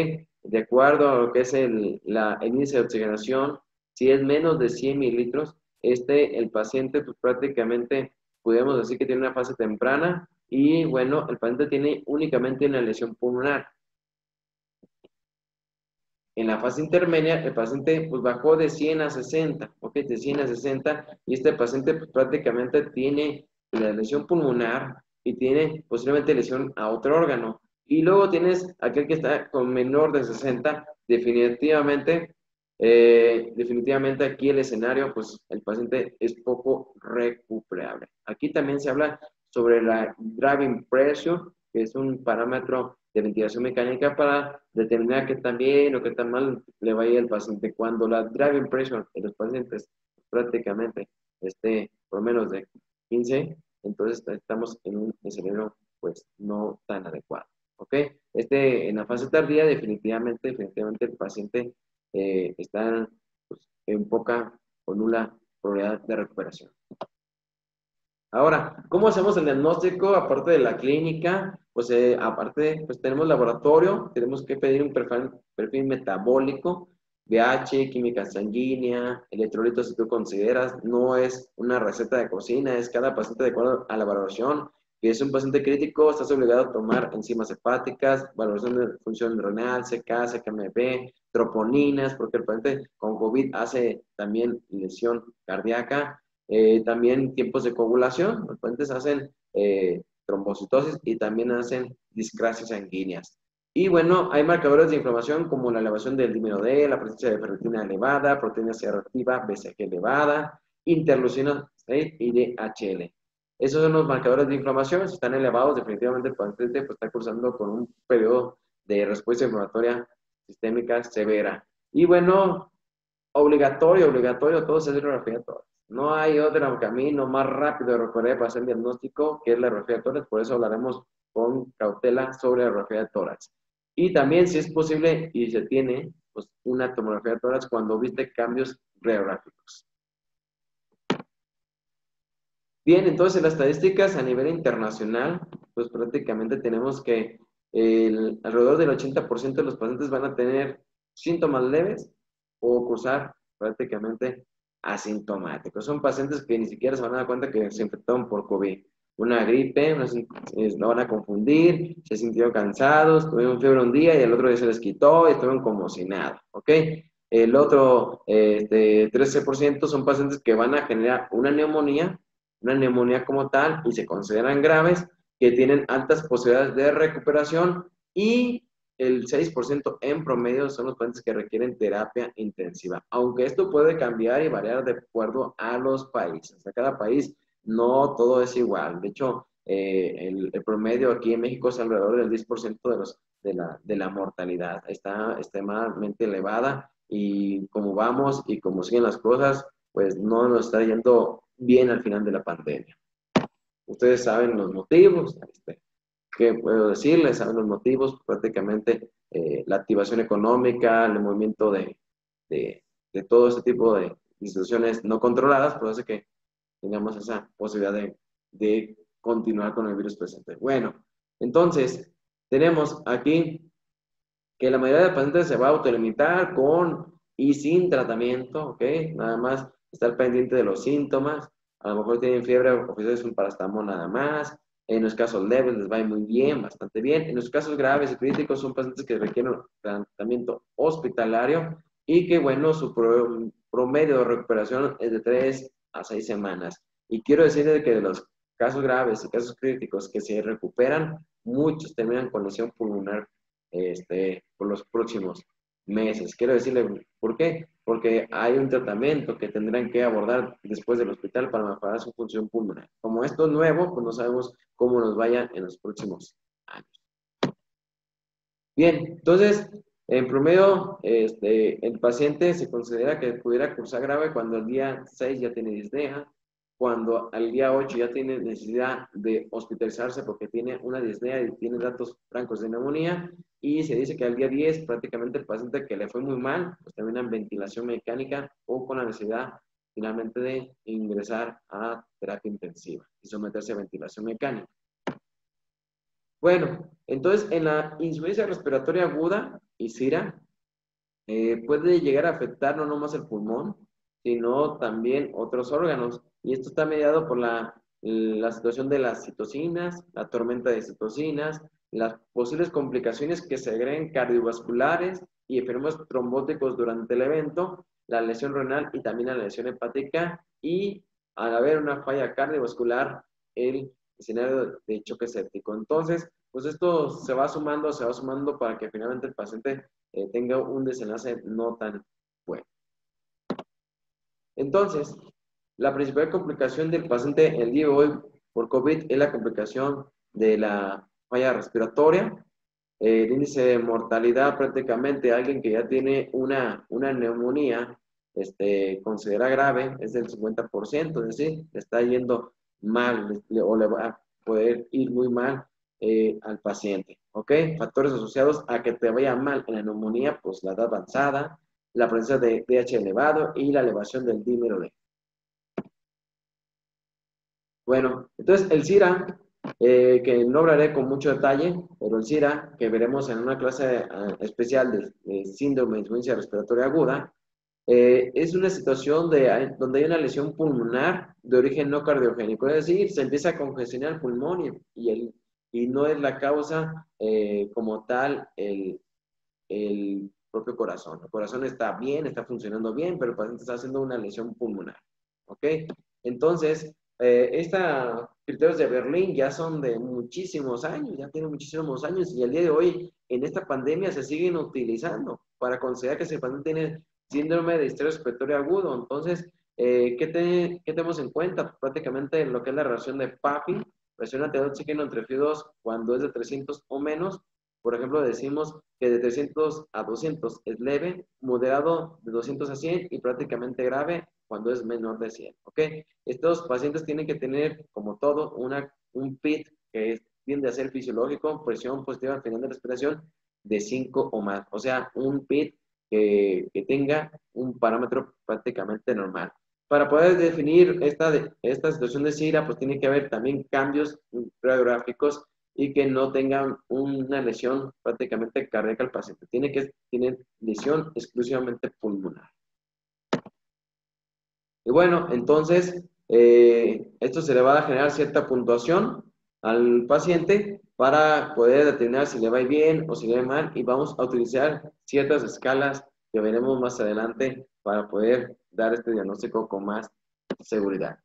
De acuerdo a lo que es el índice de oxigenación, si es menos de 100 mililitros, el paciente pues prácticamente podemos decir que tiene una fase temprana y bueno, el paciente tiene únicamente una lesión pulmonar. En la fase intermedia, el paciente pues bajó de 100 a 60, ¿ok? De 100 a 60, y este paciente pues, prácticamente tiene la lesión pulmonar y tiene posiblemente lesión a otro órgano. Y luego tienes aquel que está con menor de 60, definitivamente aquí el escenario, pues el paciente es poco recuperable. Aquí también se habla sobre la driving pressure, que es un parámetro de ventilación mecánica para determinar qué tan bien o qué tan mal le va a ir al paciente. Cuando la driving pressure en los pacientes prácticamente esté por menos de 15, entonces estamos en un escenario pues no tan adecuado. ¿Ok? En la fase tardía definitivamente el paciente está pues, en poca o nula probabilidad de recuperación. Ahora, ¿cómo hacemos el diagnóstico? Aparte de la clínica, pues aparte, pues tenemos laboratorio, tenemos que pedir un perfil metabólico, pH, química sanguínea, electrolitos si tú consideras, no es una receta de cocina, es cada paciente de acuerdo a la valoración. Que es un paciente crítico, estás obligado a tomar enzimas hepáticas, valoración de función renal, CK, CKMB, troponinas, porque el paciente con COVID hace también lesión cardíaca. También tiempos de coagulación, los pacientes hacen trombocitosis y también hacen discrasias sanguíneas. Y bueno, hay marcadores de inflamación como la elevación del dímero D, la presencia de ferritina elevada, proteína C reactiva, BCG elevada, interleucina 6 y DHL. Esos son los marcadores de inflamación, si están elevados, definitivamente el paciente pues, está cursando con un periodo de respuesta inflamatoria sistémica severa. Y bueno, obligatorio, todo es radiografía de tórax. No hay otro camino más rápido de recorrer para hacer el diagnóstico que es la radiografía de tórax, por eso hablaremos con cautela sobre la radiografía de tórax. Y también, si es posible y se tiene, pues una tomografía de tórax cuando viste cambios radiográficos. Bien, entonces las estadísticas a nivel internacional, pues prácticamente tenemos que alrededor del 80% de los pacientes van a tener síntomas leves o cursar prácticamente asintomáticos. Son pacientes que ni siquiera se van a dar cuenta que se infectaron por COVID. Una gripe, lo van a confundir, se sintieron cansados, tuvieron fiebre un día y el otro día se les quitó y estuvieron como si nada, ¿ok? El otro 13% son pacientes que van a generar una neumonía como tal y se consideran graves, que tienen altas posibilidades de recuperación y el 6% en promedio son los pacientes que requieren terapia intensiva. Aunque esto puede cambiar y variar de acuerdo a los países. A cada país no todo es igual. De hecho, el promedio aquí en México es alrededor del 10% de la mortalidad. Está extremadamente elevada y como vamos y como siguen las cosas, pues no nos está yendo bien al final de la pandemia. Ustedes saben los motivos, ¿qué puedo decirles? Saben los motivos, prácticamente la activación económica, el movimiento de todo este tipo de situaciones no controladas, pues hace que tengamos esa posibilidad de continuar con el virus presente. Bueno, entonces, tenemos aquí que la mayoría de pacientes se va a autolimitar con y sin tratamiento, ¿ok? Nada más estar pendiente de los síntomas. A lo mejor tienen fiebre o es un paracetamol nada más. En los casos leves les va muy bien, bastante bien. En los casos graves y críticos son pacientes que requieren tratamiento hospitalario y que, bueno, su promedio de recuperación es de 3 a 6 semanas. Y quiero decirles que de los casos graves y casos críticos que se recuperan, muchos terminan con lesión pulmonar por los próximos meses. Quiero decirle, ¿por qué? Porque hay un tratamiento que tendrán que abordar después del hospital para mejorar su función pulmonar. Como esto es nuevo, pues no sabemos cómo nos vaya en los próximos años. Bien, entonces, en promedio, el paciente se considera que pudiera cursar grave cuando el día 6 ya tiene disnea, cuando al día 8 ya tiene necesidad de hospitalizarse porque tiene una disnea y tiene datos francos de neumonía, y se dice que al día 10 prácticamente el paciente que le fue muy mal, pues termina en ventilación mecánica o con la necesidad finalmente de ingresar a terapia intensiva y someterse a ventilación mecánica. Bueno, entonces en la insuficiencia respiratoria aguda y SIRA puede llegar a afectar no nomás el pulmón, sino también otros órganos. Y esto está mediado por la situación de las citocinas, la tormenta de citocinas, las posibles complicaciones que se agreguen cardiovasculares y enfermos trombóticos durante el evento, la lesión renal y también la lesión hepática, y al haber una falla cardiovascular, el escenario de choque séptico. Entonces, pues esto se va sumando para que finalmente el paciente tenga un desenlace no tan bueno. Entonces, la principal complicación del paciente el día de hoy por COVID es la complicación de la falla respiratoria. El índice de mortalidad prácticamente alguien que ya tiene una neumonía considera grave es del 50%, es decir, le está yendo mal o le va a poder ir muy mal al paciente, ¿ok? Factores asociados a que te vaya mal en la neumonía, pues la edad avanzada, la presencia de pH elevado y la elevación del dímero D. Bueno, entonces el SIRA, que no hablaré con mucho detalle, pero el SIRA, que veremos en una clase especial de síndrome de insuficiencia respiratoria aguda, es una situación donde hay una lesión pulmonar de origen no cardiogénico, es decir, se empieza a congestionar el pulmón y no es la causa como tal el propio corazón. El corazón está bien, está funcionando bien, pero el paciente está haciendo una lesión pulmonar. ¿Ok? Entonces, estos criterios de Berlín ya son de muchísimos años, ya tienen muchísimos años y al día de hoy en esta pandemia se siguen utilizando para considerar que ese paciente tiene síndrome de distrés respiratorio agudo. Entonces, ¿qué tenemos en cuenta? Prácticamente lo que es la relación de PAFI, presión arterial de oxígeno entre FIO2 cuando es de 300 o menos. Por ejemplo, decimos que de 300 a 200 es leve, moderado de 200 a 100 y prácticamente grave cuando es menor de 100, ¿ok? Estos pacientes tienen que tener, como todo, un PIT que tiende a ser fisiológico, presión positiva al final de respiración, de 5 o más. O sea, un PIT que tenga un parámetro prácticamente normal. Para poder definir esta situación de SIRA, pues tiene que haber también cambios radiográficos y que no tengan una lesión prácticamente cardíaca al paciente. Tiene lesión exclusivamente pulmonar. Y bueno, entonces, esto se le va a generar cierta puntuación al paciente para poder determinar si le va bien o si le va mal, y vamos a utilizar ciertas escalas que veremos más adelante para poder dar este diagnóstico con más seguridad.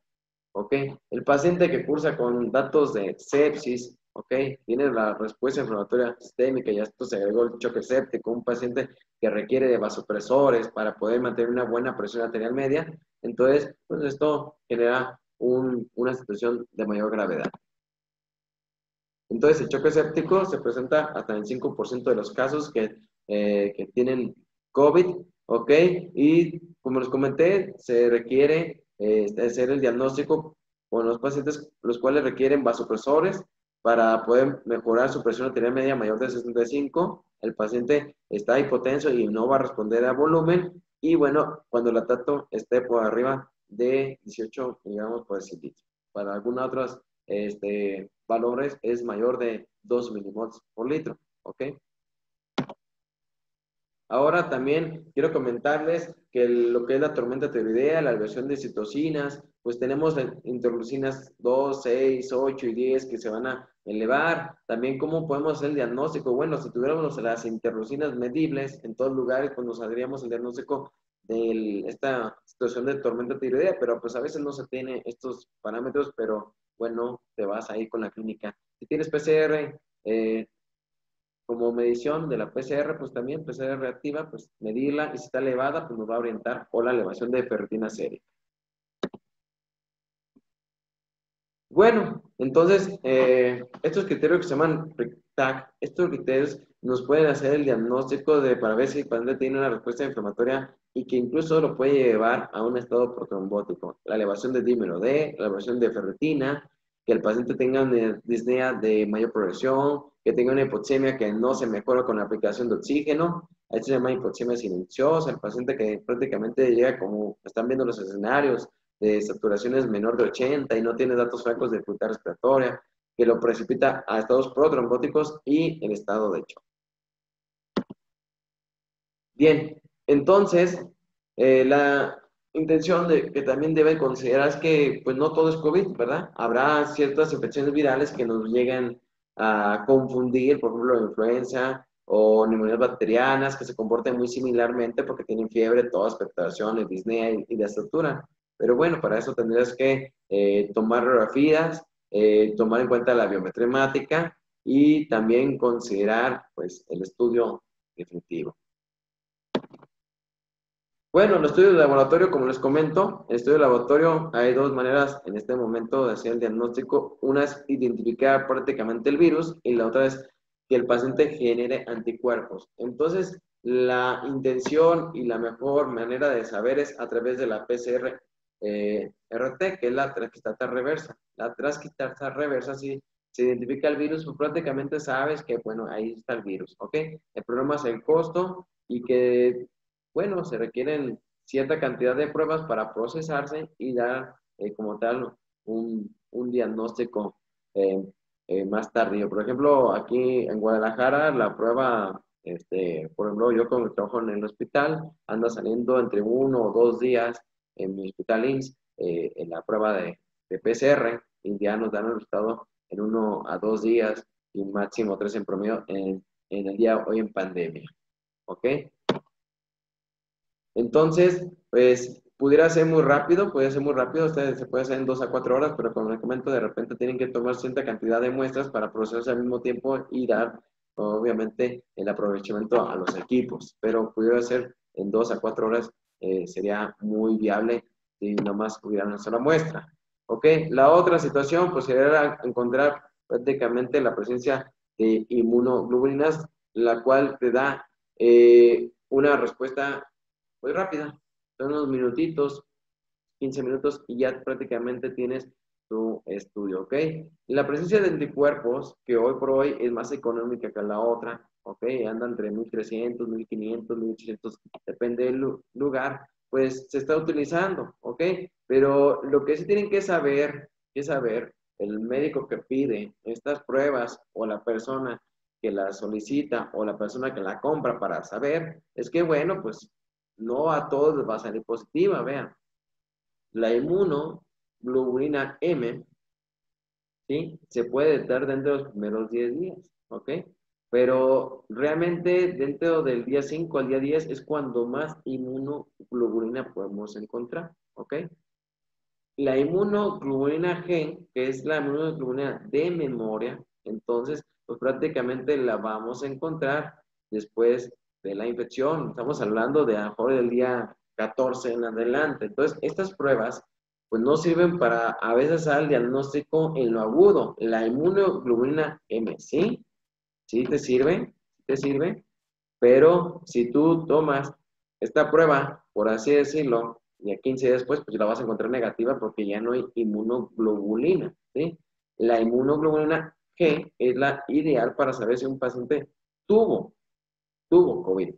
¿Ok? El paciente que cursa con datos de sepsis, ¿ok? Tiene la respuesta inflamatoria sistémica y a esto se agregó el choque séptico, un paciente que requiere de vasopresores para poder mantener una buena presión arterial media, entonces, pues esto genera una situación de mayor gravedad. Entonces, el choque séptico se presenta hasta en el 5% de los casos que tienen COVID, ¿ok? Y como les comenté, se requiere hacer el diagnóstico con los pacientes los cuales requieren vasopresores para poder mejorar su presión arterial media mayor de 65. El paciente está hipotenso y no va a responder a volumen, y bueno, cuando la lactato esté por arriba de 18 miligramos por decilitro. Para algunos otros valores es mayor de 2 milimols por litro, ¿ok? Ahora también quiero comentarles que lo que es la tormenta tiroidea, la elevación de citocinas, pues tenemos interleucinas 2, 6, 8 y 10 que se van a elevar. También cómo podemos hacer el diagnóstico. Bueno, si tuviéramos las interleucinas medibles en todos lugares, pues nos haríamos el diagnóstico de esta situación de tormenta tiroidea, pero pues a veces no se tiene estos parámetros, pero bueno, te vas ahí con la clínica. Si tienes PCR, como medición de la PCR, pues también PCR reactiva, pues medirla y si está elevada, pues nos va a orientar o la elevación de ferritina sérica. Bueno, entonces, estos criterios que se llaman RICTAC, estos criterios nos pueden hacer el diagnóstico para ver si el paciente tiene una respuesta inflamatoria y que incluso lo puede llevar a un estado protrombótico. La elevación de dímero D, la elevación de ferritina, que el paciente tenga una disnea de mayor progresión, que tenga una hipoxemia que no se mejora con la aplicación de oxígeno. Esto se llama hipoxemia silenciosa, el paciente que prácticamente llega, como están viendo los escenarios, de saturaciones menor de 80 y no tiene datos francos de dificultad respiratoria, que lo precipita a estados protrombóticos y en estado de shock. Bien, entonces, la intención que también deben considerar es que pues no todo es COVID, ¿verdad? Habrá ciertas infecciones virales que nos lleguen a confundir, por ejemplo, influenza o neumonías bacterianas que se comportan muy similarmente porque tienen fiebre, tos, expectoración, disnea y de estatura. Pero bueno, para eso tendrías que tomar radiografías, tomar en cuenta la biometría hemática y también considerar pues el estudio definitivo. Bueno, el estudio de laboratorio, como les comento, el estudio de laboratorio hay dos maneras en este momento de hacer el diagnóstico. Una es identificar prácticamente el virus y la otra es que el paciente genere anticuerpos. Entonces, la intención y la mejor manera de saber es a través de la PCR RT, que es la transcriptasa reversa. La transcriptasa reversa, si se identifica el virus, pues prácticamente sabes que, bueno, ahí está el virus, ¿ok? El problema es el costo y que bueno, se requieren cierta cantidad de pruebas para procesarse y dar como tal un diagnóstico más tardío. Por ejemplo, aquí en Guadalajara la prueba, por ejemplo, yo como trabajo en el hospital, anda saliendo entre 1 o 2 días en mi hospital IMSS en la prueba de PCR y ya nos dan el resultado en 1 a 2 días y máximo 3 en promedio en el día hoy en pandemia. ¿Ok? Entonces, pues pudiera ser muy rápido, ustedes se puede hacer en 2 a 4 horas, pero como les comento, de repente tienen que tomar cierta cantidad de muestras para procesarse al mismo tiempo y dar, obviamente, el aprovechamiento a los equipos, pero pudiera ser en 2 a 4 horas, sería muy viable si nomás hubiera una sola muestra. ¿Ok? La otra situación, pues sería encontrar prácticamente la presencia de inmunoglobulinas, la cual te da una respuesta muy rápida, son unos minutitos, 15 minutos y ya prácticamente tienes tu estudio, ¿ok? La presencia de anticuerpos, que hoy por hoy es más económica que la otra, ¿ok? Anda entre 1.300, 1.500, 1.800, depende del lugar, pues se está utilizando, ¿ok? Pero lo que sí tienen que saber, el médico que pide estas pruebas o la persona que la solicita o la persona que la compra para saber, es que bueno, pues no a todos les va a salir positiva, vean. La inmunoglobulina M, ¿sí? Se puede detectar dentro de los primeros 10 días, ¿ok? Pero realmente dentro del día 5 al día 10 es cuando más inmunoglobulina podemos encontrar, ¿ok? La inmunoglobulina G, que es la inmunoglobulina de memoria, entonces, pues prácticamente la vamos a encontrar después de la infección. Estamos hablando de a lo mejor del día 14 en adelante. Entonces, estas pruebas, pues no sirven para a veces al diagnóstico en lo agudo. La inmunoglobulina M, ¿sí? ¿Sí te sirve? ¿Sí te sirve? Pero si tú tomas esta prueba, por así decirlo, y a 15 días después, pues la vas a encontrar negativa porque ya no hay inmunoglobulina, ¿sí? La inmunoglobulina G es la ideal para saber si un paciente tuvo COVID,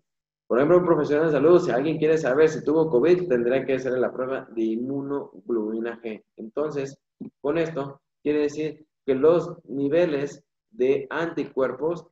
Por ejemplo, un profesional de salud, si alguien quiere saber si tuvo COVID, tendrá que hacer la prueba de inmunoglobulina G. Entonces, con esto, quiere decir que los niveles de anticuerpos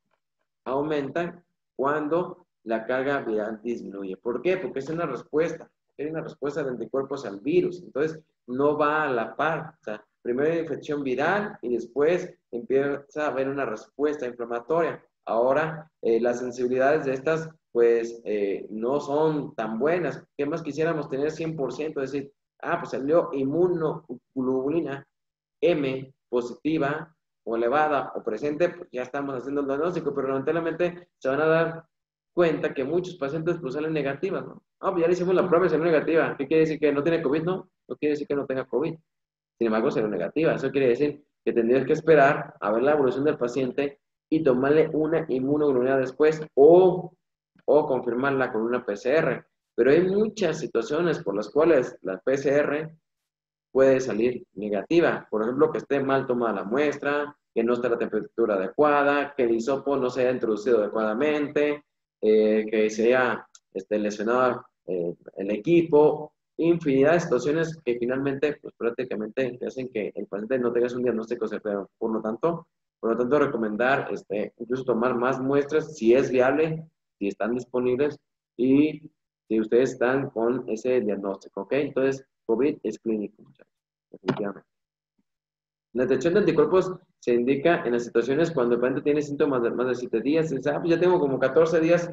aumentan cuando la carga viral disminuye. ¿Por qué? Porque es una respuesta. Es una respuesta de anticuerpos al virus. Entonces, no va a la par. O sea, primero hay infección viral y después empieza a haber una respuesta inflamatoria. Ahora, las sensibilidades de estas, pues, no son tan buenas. ¿Qué más quisiéramos tener 100%? Es decir, pues salió inmunoglobulina M positiva o elevada o presente, pues ya estamos haciendo el diagnóstico, pero lamentablemente se van a dar cuenta que muchos pacientes pues salen negativas, ¿no? Pues ya le hicimos la prueba y salió negativa. ¿Qué quiere decir? ¿Que no tiene COVID? No, no quiere decir que no tenga COVID. Sin embargo, salió negativa. Eso quiere decir que tendrías que esperar a ver la evolución del paciente y tomarle una inmunoglobulina después o confirmarla con una PCR. Pero hay muchas situaciones por las cuales la PCR puede salir negativa. Por ejemplo, que esté mal tomada la muestra, que no esté la temperatura adecuada, que el hisopo no se haya introducido adecuadamente, que se haya lesionado el equipo, infinidad de situaciones que finalmente, pues prácticamente hacen que el paciente no tenga un diagnóstico certero. Por lo tanto, recomendar incluso tomar más muestras si es viable, si están disponibles y si ustedes están con ese diagnóstico, ¿ok? Entonces, COVID es clínico, muchachos, definitivamente. La detección de anticuerpos se indica en las situaciones cuando el paciente tiene síntomas de más de 7 días. Dice, pues ya tengo como 14 días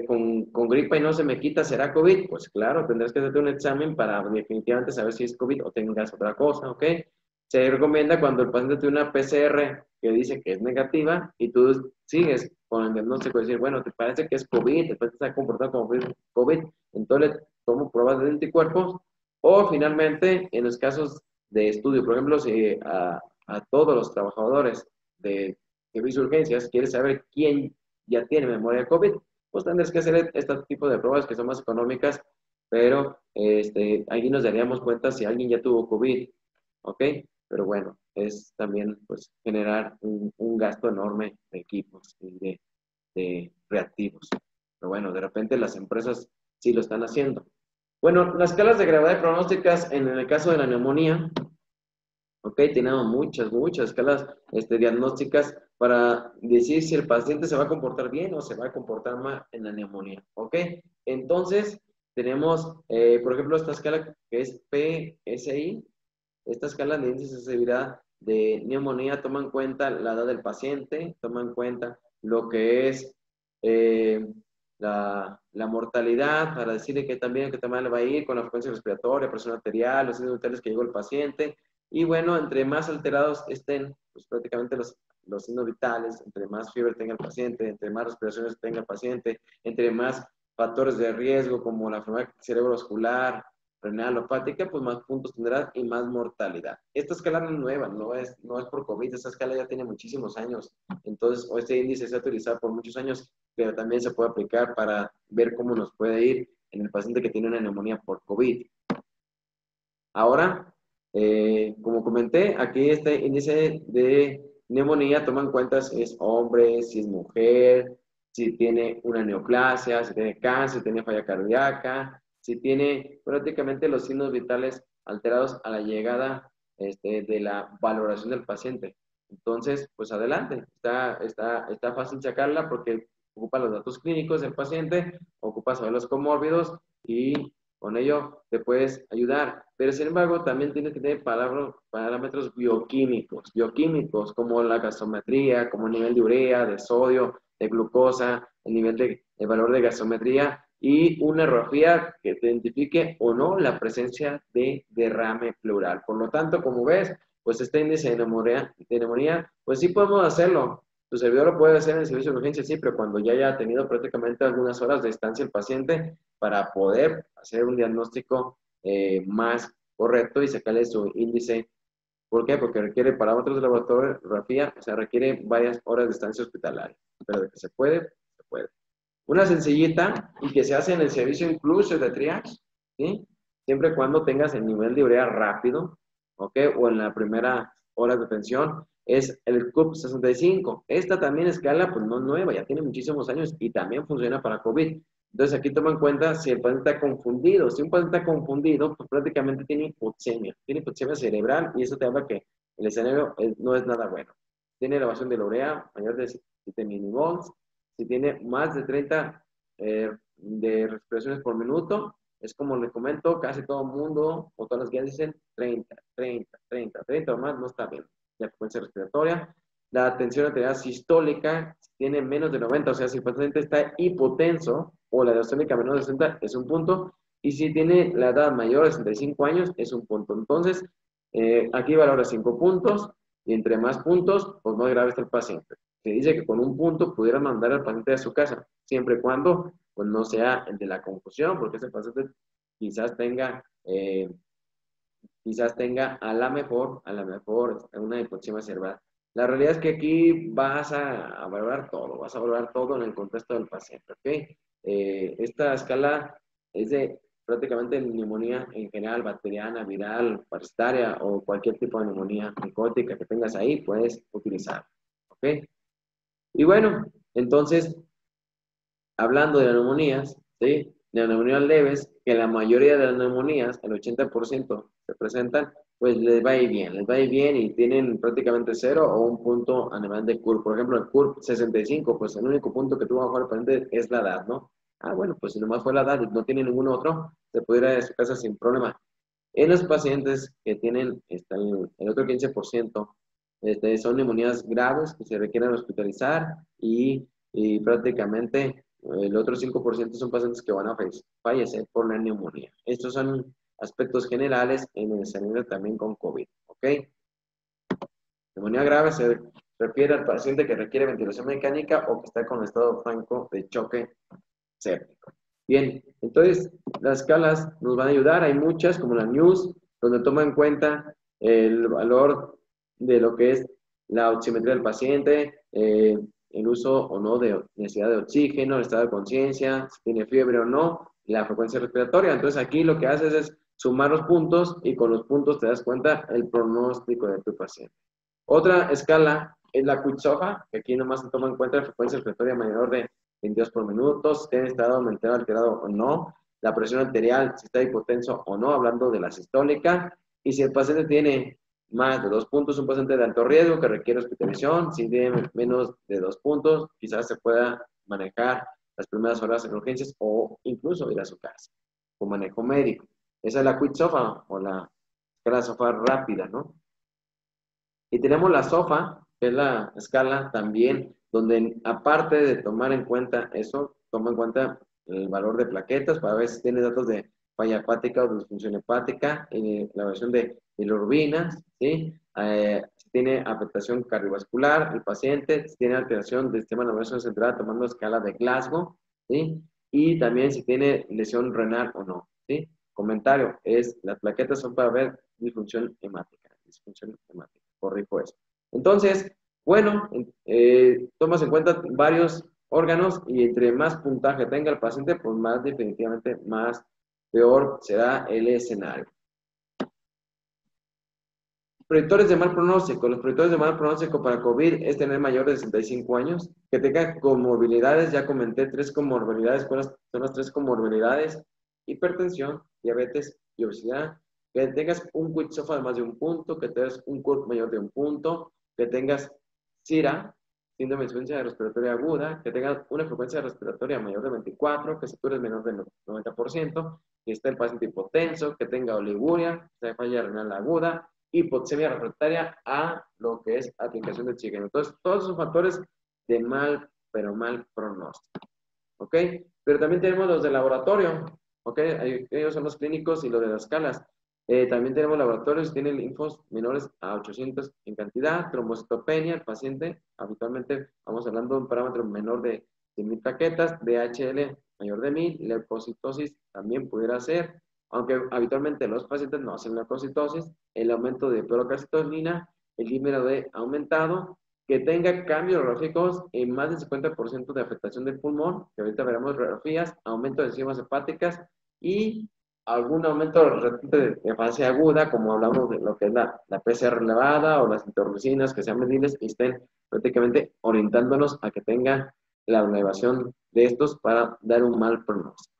con gripa y no se me quita, ¿será COVID? Pues claro, tendrás que hacerte un examen para definitivamente saber si es COVID o tengas otra cosa, ¿ok? Se recomienda cuando el paciente tiene una PCR que dice que es negativa y tú sigues con el diagnóstico de decir, bueno, te parece que es COVID, el paciente está comportado como COVID, entonces le tomo pruebas de anticuerpos o finalmente en los casos de estudio, por ejemplo, si a todos los trabajadores de servicio de urgencias quieres saber quién ya tiene memoria de COVID, pues tendrás que hacer este tipo de pruebas que son más económicas, pero ahí nos daríamos cuenta si alguien ya tuvo COVID, ¿ok? Pero bueno, es también pues generar un gasto enorme de equipos y de reactivos. Pero bueno, de repente las empresas sí lo están haciendo. Bueno, las escalas de gravedad pronósticas en el caso de la neumonía, ok, tenemos muchas escalas diagnósticas para decir si el paciente se va a comportar bien o se va a comportar mal en la neumonía, ok. Entonces, tenemos, por ejemplo, esta escala que es PSI, esta escala de índice de severidad de neumonía toma en cuenta la edad del paciente, toma en cuenta lo que es la mortalidad, para decirle que también que también le va a ir con la frecuencia respiratoria, presión arterial, los signos vitales que llegó el paciente. Y bueno, entre más alterados estén, pues prácticamente los signos vitales, entre más fiebre tenga el paciente, entre más respiraciones tenga el paciente, entre más factores de riesgo como la enfermedad cerebrovascular, renal o hepática, pues más puntos tendrás y más mortalidad. Esta escala no es nueva, no es por COVID, esta escala ya tiene muchísimos años, entonces este índice se ha utilizado por muchos años, pero también se puede aplicar para ver cómo nos puede ir en el paciente que tiene una neumonía por COVID. Ahora, como comenté, aquí este índice de neumonía toma en cuenta si es hombre, si es mujer, si tiene una neoplasia, si tiene cáncer, si tiene falla cardíaca, si tiene prácticamente los signos vitales alterados a la llegada de la valoración del paciente. Entonces, pues adelante, está fácil sacarla porque ocupa los datos clínicos del paciente, ocupa saber los comórbidos y con ello te puedes ayudar. Pero sin embargo, también tienes que tener parámetros bioquímicos como la gasometría, como el nivel de urea, de sodio, de glucosa, el valor de gasometría y una radiografía que te identifique o no la presencia de derrame pleural. Por lo tanto, como ves, pues este índice de neumonía, pues sí podemos hacerlo. Tu servidor lo puede hacer en el servicio de urgencia, sí, pero cuando ya haya tenido prácticamente algunas horas de estancia el paciente para poder hacer un diagnóstico más correcto y sacarle su índice. ¿Por qué? Porque requiere parámetros de laboratorio, o sea, requiere varias horas de estancia hospitalaria. Pero de que se puede, se puede. Una sencillita y que se hace en el servicio incluso de triage, ¿sí? Siempre y cuando tengas el nivel de urea rápido, ¿ok? O en la primera hora de atención, es el CUP65. Esta también escala, pues no nueva, ya tiene muchísimos años y también funciona para COVID. Entonces aquí toma en cuenta si el paciente está confundido. Si un paciente está confundido, pues prácticamente tiene hipoxemia cerebral y eso te habla que el escenario no es nada bueno. Tiene elevación de la urea mayor de 7 milimols, si tiene más de 30 de respiraciones por minuto, es como les comento, casi todo el mundo o todas las guías dicen 30 o más, no está bien. La frecuencia respiratoria, la tensión arterial sistólica tiene menos de 90, o sea, si el paciente está hipotenso o la diastólica menor de 60 es un punto, y si tiene la edad mayor de 65 años es un punto. Entonces, aquí valora 5 puntos, y entre más puntos, pues más grave está el paciente. Se dice que con un punto pudiera mandar al paciente a su casa, siempre y cuando pues, no sea el de la confusión, porque ese paciente quizás tenga a la mejor una hipoxemia cerebral. La realidad es que aquí vas a valorar todo en el contexto del paciente, ¿ok? Esta escala es de prácticamente neumonía en general, bacteriana, viral, parasitaria o cualquier tipo de neumonía micótica que tengas ahí, puedes utilizar, ¿ok? Y bueno, entonces, hablando de las neumonías, ¿sí? De las neumonías leves, que la mayoría de las neumonías, el 80% se presentan, pues les va a ir bien y tienen prácticamente 0 o un punto a nivel de CURP. Por ejemplo, el CURP 65, pues el único punto que tuvo mejor el paciente es la edad, ¿no? Ah, bueno, pues si nomás fue la edad y no tiene ningún otro, se puede ir a su casa sin problema. En los pacientes que tienen el otro 15%, son neumonías graves que se requieren hospitalizar y prácticamente el otro 5% son pacientes que van a fallecer por la neumonía. Estos son aspectos generales en el escenario también con COVID, ¿ok? Neumonía grave se refiere al paciente que requiere ventilación mecánica o que está con estado franco de choque séptico. Bien, entonces las escalas nos van a ayudar, hay muchas como la NEWS, donde toma en cuenta el valor de lo que es la oximetría del paciente, el uso o no de necesidad de oxígeno, el estado de conciencia, si tiene fiebre o no, la frecuencia respiratoria. Entonces aquí lo que haces es sumar los puntos y con los puntos te das cuenta el pronóstico de tu paciente. Otra escala es la Kutzova, que aquí nomás se toma en cuenta la frecuencia respiratoria mayor de 22 por minuto, si tiene estado aumentado, alterado o no, la presión arterial, si está hipotenso o no, hablando de la sistólica, y si el paciente tiene más de 2 puntos, un paciente de alto riesgo que requiere hospitalización, si tiene menos de 2 puntos, quizás se pueda manejar las primeras horas en urgencias o incluso ir a su casa con manejo médico. Esa es la Kutzova o la escala SOFA rápida, ¿no? Y tenemos la SOFA, que es la escala también, donde aparte de tomar en cuenta eso, toma en cuenta el valor de plaquetas para ver si tiene datos de falla hepática o disfunción hepática, la versión de bilirrubinas, ¿sí? Si tiene afectación cardiovascular el paciente, si tiene alteración del sistema nervioso central tomando escala de Glasgow, ¿sí? Y también si tiene lesión renal o no, ¿sí? Comentario, las plaquetas son para ver disfunción hemática. Corrijo eso. Entonces, bueno, tomas en cuenta varios órganos y entre más puntaje tenga el paciente, pues más definitivamente más peor será el escenario. Predictores de mal pronóstico. Los predictores de mal pronóstico para COVID es tener mayor de 65 años, que tenga comorbilidades, ya comenté 3 comorbilidades. ¿Cuáles son las 3 comorbilidades? Hipertensión, diabetes y obesidad. Que tengas un Kutzova de más de un punto, que tengas un CURP mayor de un punto, que tengas SIRA, síndrome de insuficiencia respiratoria aguda, que tengas una frecuencia respiratoria mayor de 24, que satures menor del 90%, que esté el paciente hipotenso, que tenga oliguria, que tenga falla renal aguda, hipoxemia refractaria a lo que es aplicación de oxígeno. Entonces, todos esos factores de mal, pero mal pronóstico. ¿Ok? Pero también tenemos los de laboratorio. ¿Ok? Ellos son los clínicos y los de las escalas. También tenemos laboratorios que tienen linfos menores a 800 en cantidad, trombocitopenia, el paciente, habitualmente vamos hablando de un parámetro menor de 100,000 plaquetas, DHL mayor de 1000, leucocitosis también pudiera ser, aunque habitualmente los pacientes no hacen leucocitosis, el aumento de perocalcitonina, el límero de aumentado, que tenga cambios radiológicos en más del 50% de afectación del pulmón, que ahorita veremos radiografías, aumento de enzimas hepáticas y algún aumento de fase aguda, como hablamos de lo que es la PCR elevada o las interleucinas que sean medibles y estén prácticamente orientándonos a que tenga la elevación de estos para dar un mal pronóstico.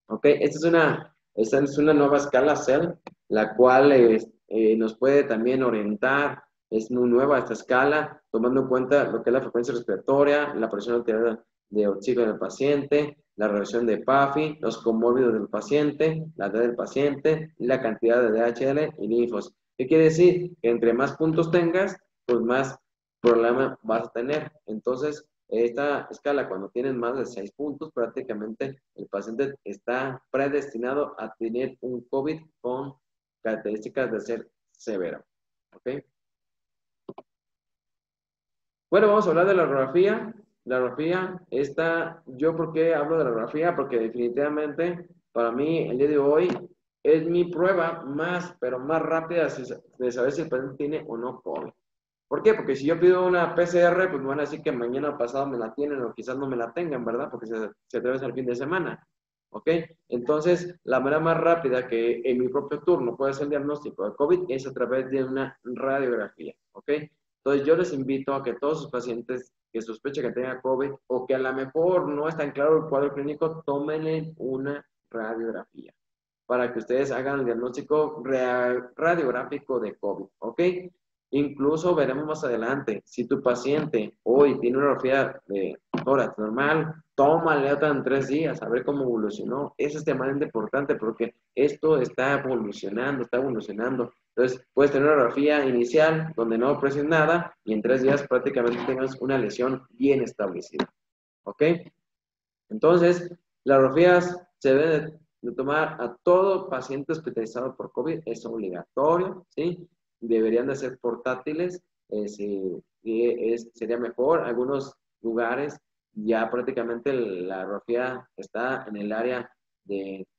Ok, esta es una nueva escala CEL, la cual nos puede también orientar. Es muy nueva esta escala, tomando en cuenta lo que es la frecuencia respiratoria, la presión arterial de oxígeno del paciente, la reacción de PAFI, los comórbidos del paciente, la edad del paciente, la cantidad de DHL y linfos. ¿Qué quiere decir? Que entre más puntos tengas, pues más problema vas a tener. Entonces, esta escala, cuando tienen más de 6 puntos, prácticamente el paciente está predestinado a tener un COVID con características de ser severo. ¿Ok? Bueno, vamos a hablar de la radiografía. La radiografía, ¿yo por qué hablo de la radiografía? Porque definitivamente, para mí, el día de hoy, es mi prueba más, pero más rápida de saber si el paciente tiene o no COVID. ¿Por qué? Porque si yo pido una PCR, pues me van a decir que mañana o pasado me la tienen o quizás no me la tengan, ¿verdad? Porque se atraviesa el fin de semana. ¿Ok? Entonces, la manera más rápida que en mi propio turno puede hacer el diagnóstico de COVID es a través de una radiografía. ¿Ok? Entonces, yo les invito a que todos sus pacientes que sospechen que tengan COVID o que a lo mejor no es tan claro el cuadro clínico, tomen una radiografía para que ustedes hagan el diagnóstico radiográfico de COVID. ¿Ok? Incluso veremos más adelante, si tu paciente hoy tiene una radiografía de tórax normal, tómale otra en 3 días, a ver cómo evolucionó. Eso es extremadamente importante porque esto está evolucionando, está evolucionando. Entonces, puedes tener una radiografía inicial donde no aprecias nada y en 3 días prácticamente tengas una lesión bien establecida. ¿Ok? Entonces, las radiografías se deben de tomar a todo paciente hospitalizado por COVID, es obligatorio, ¿sí? Deberían de ser portátiles, sería mejor. Algunos lugares ya prácticamente la radiografía está en el área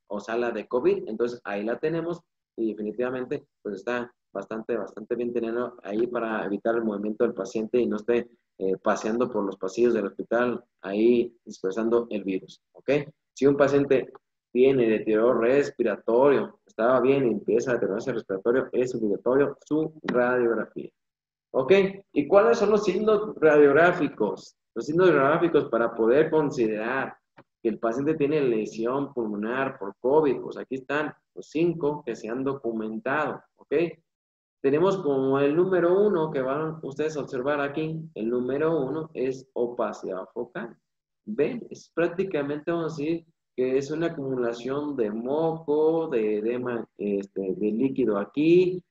o sala de COVID, entonces ahí la tenemos y definitivamente pues está bastante bien tenerlo ahí para evitar el movimiento del paciente y no esté paseando por los pasillos del hospital, ahí dispersando el virus, ¿ok? Si un paciente tiene deterioro respiratorio, estaba bien y empieza a deteriorarse respiratorio, es obligatorio su radiografía, ¿ok? ¿Y cuáles son los signos radiográficos? Los signos radiográficos para poder considerar que el paciente tiene lesión pulmonar por COVID, pues aquí están los 5 que se han documentado, ¿ok? Tenemos como el número 1 que van ustedes a observar aquí, el número 1 es opacidad focal. ¿Ven? Es prácticamente, vamos a decir, que es una acumulación de moco, de edema, de líquido aquí,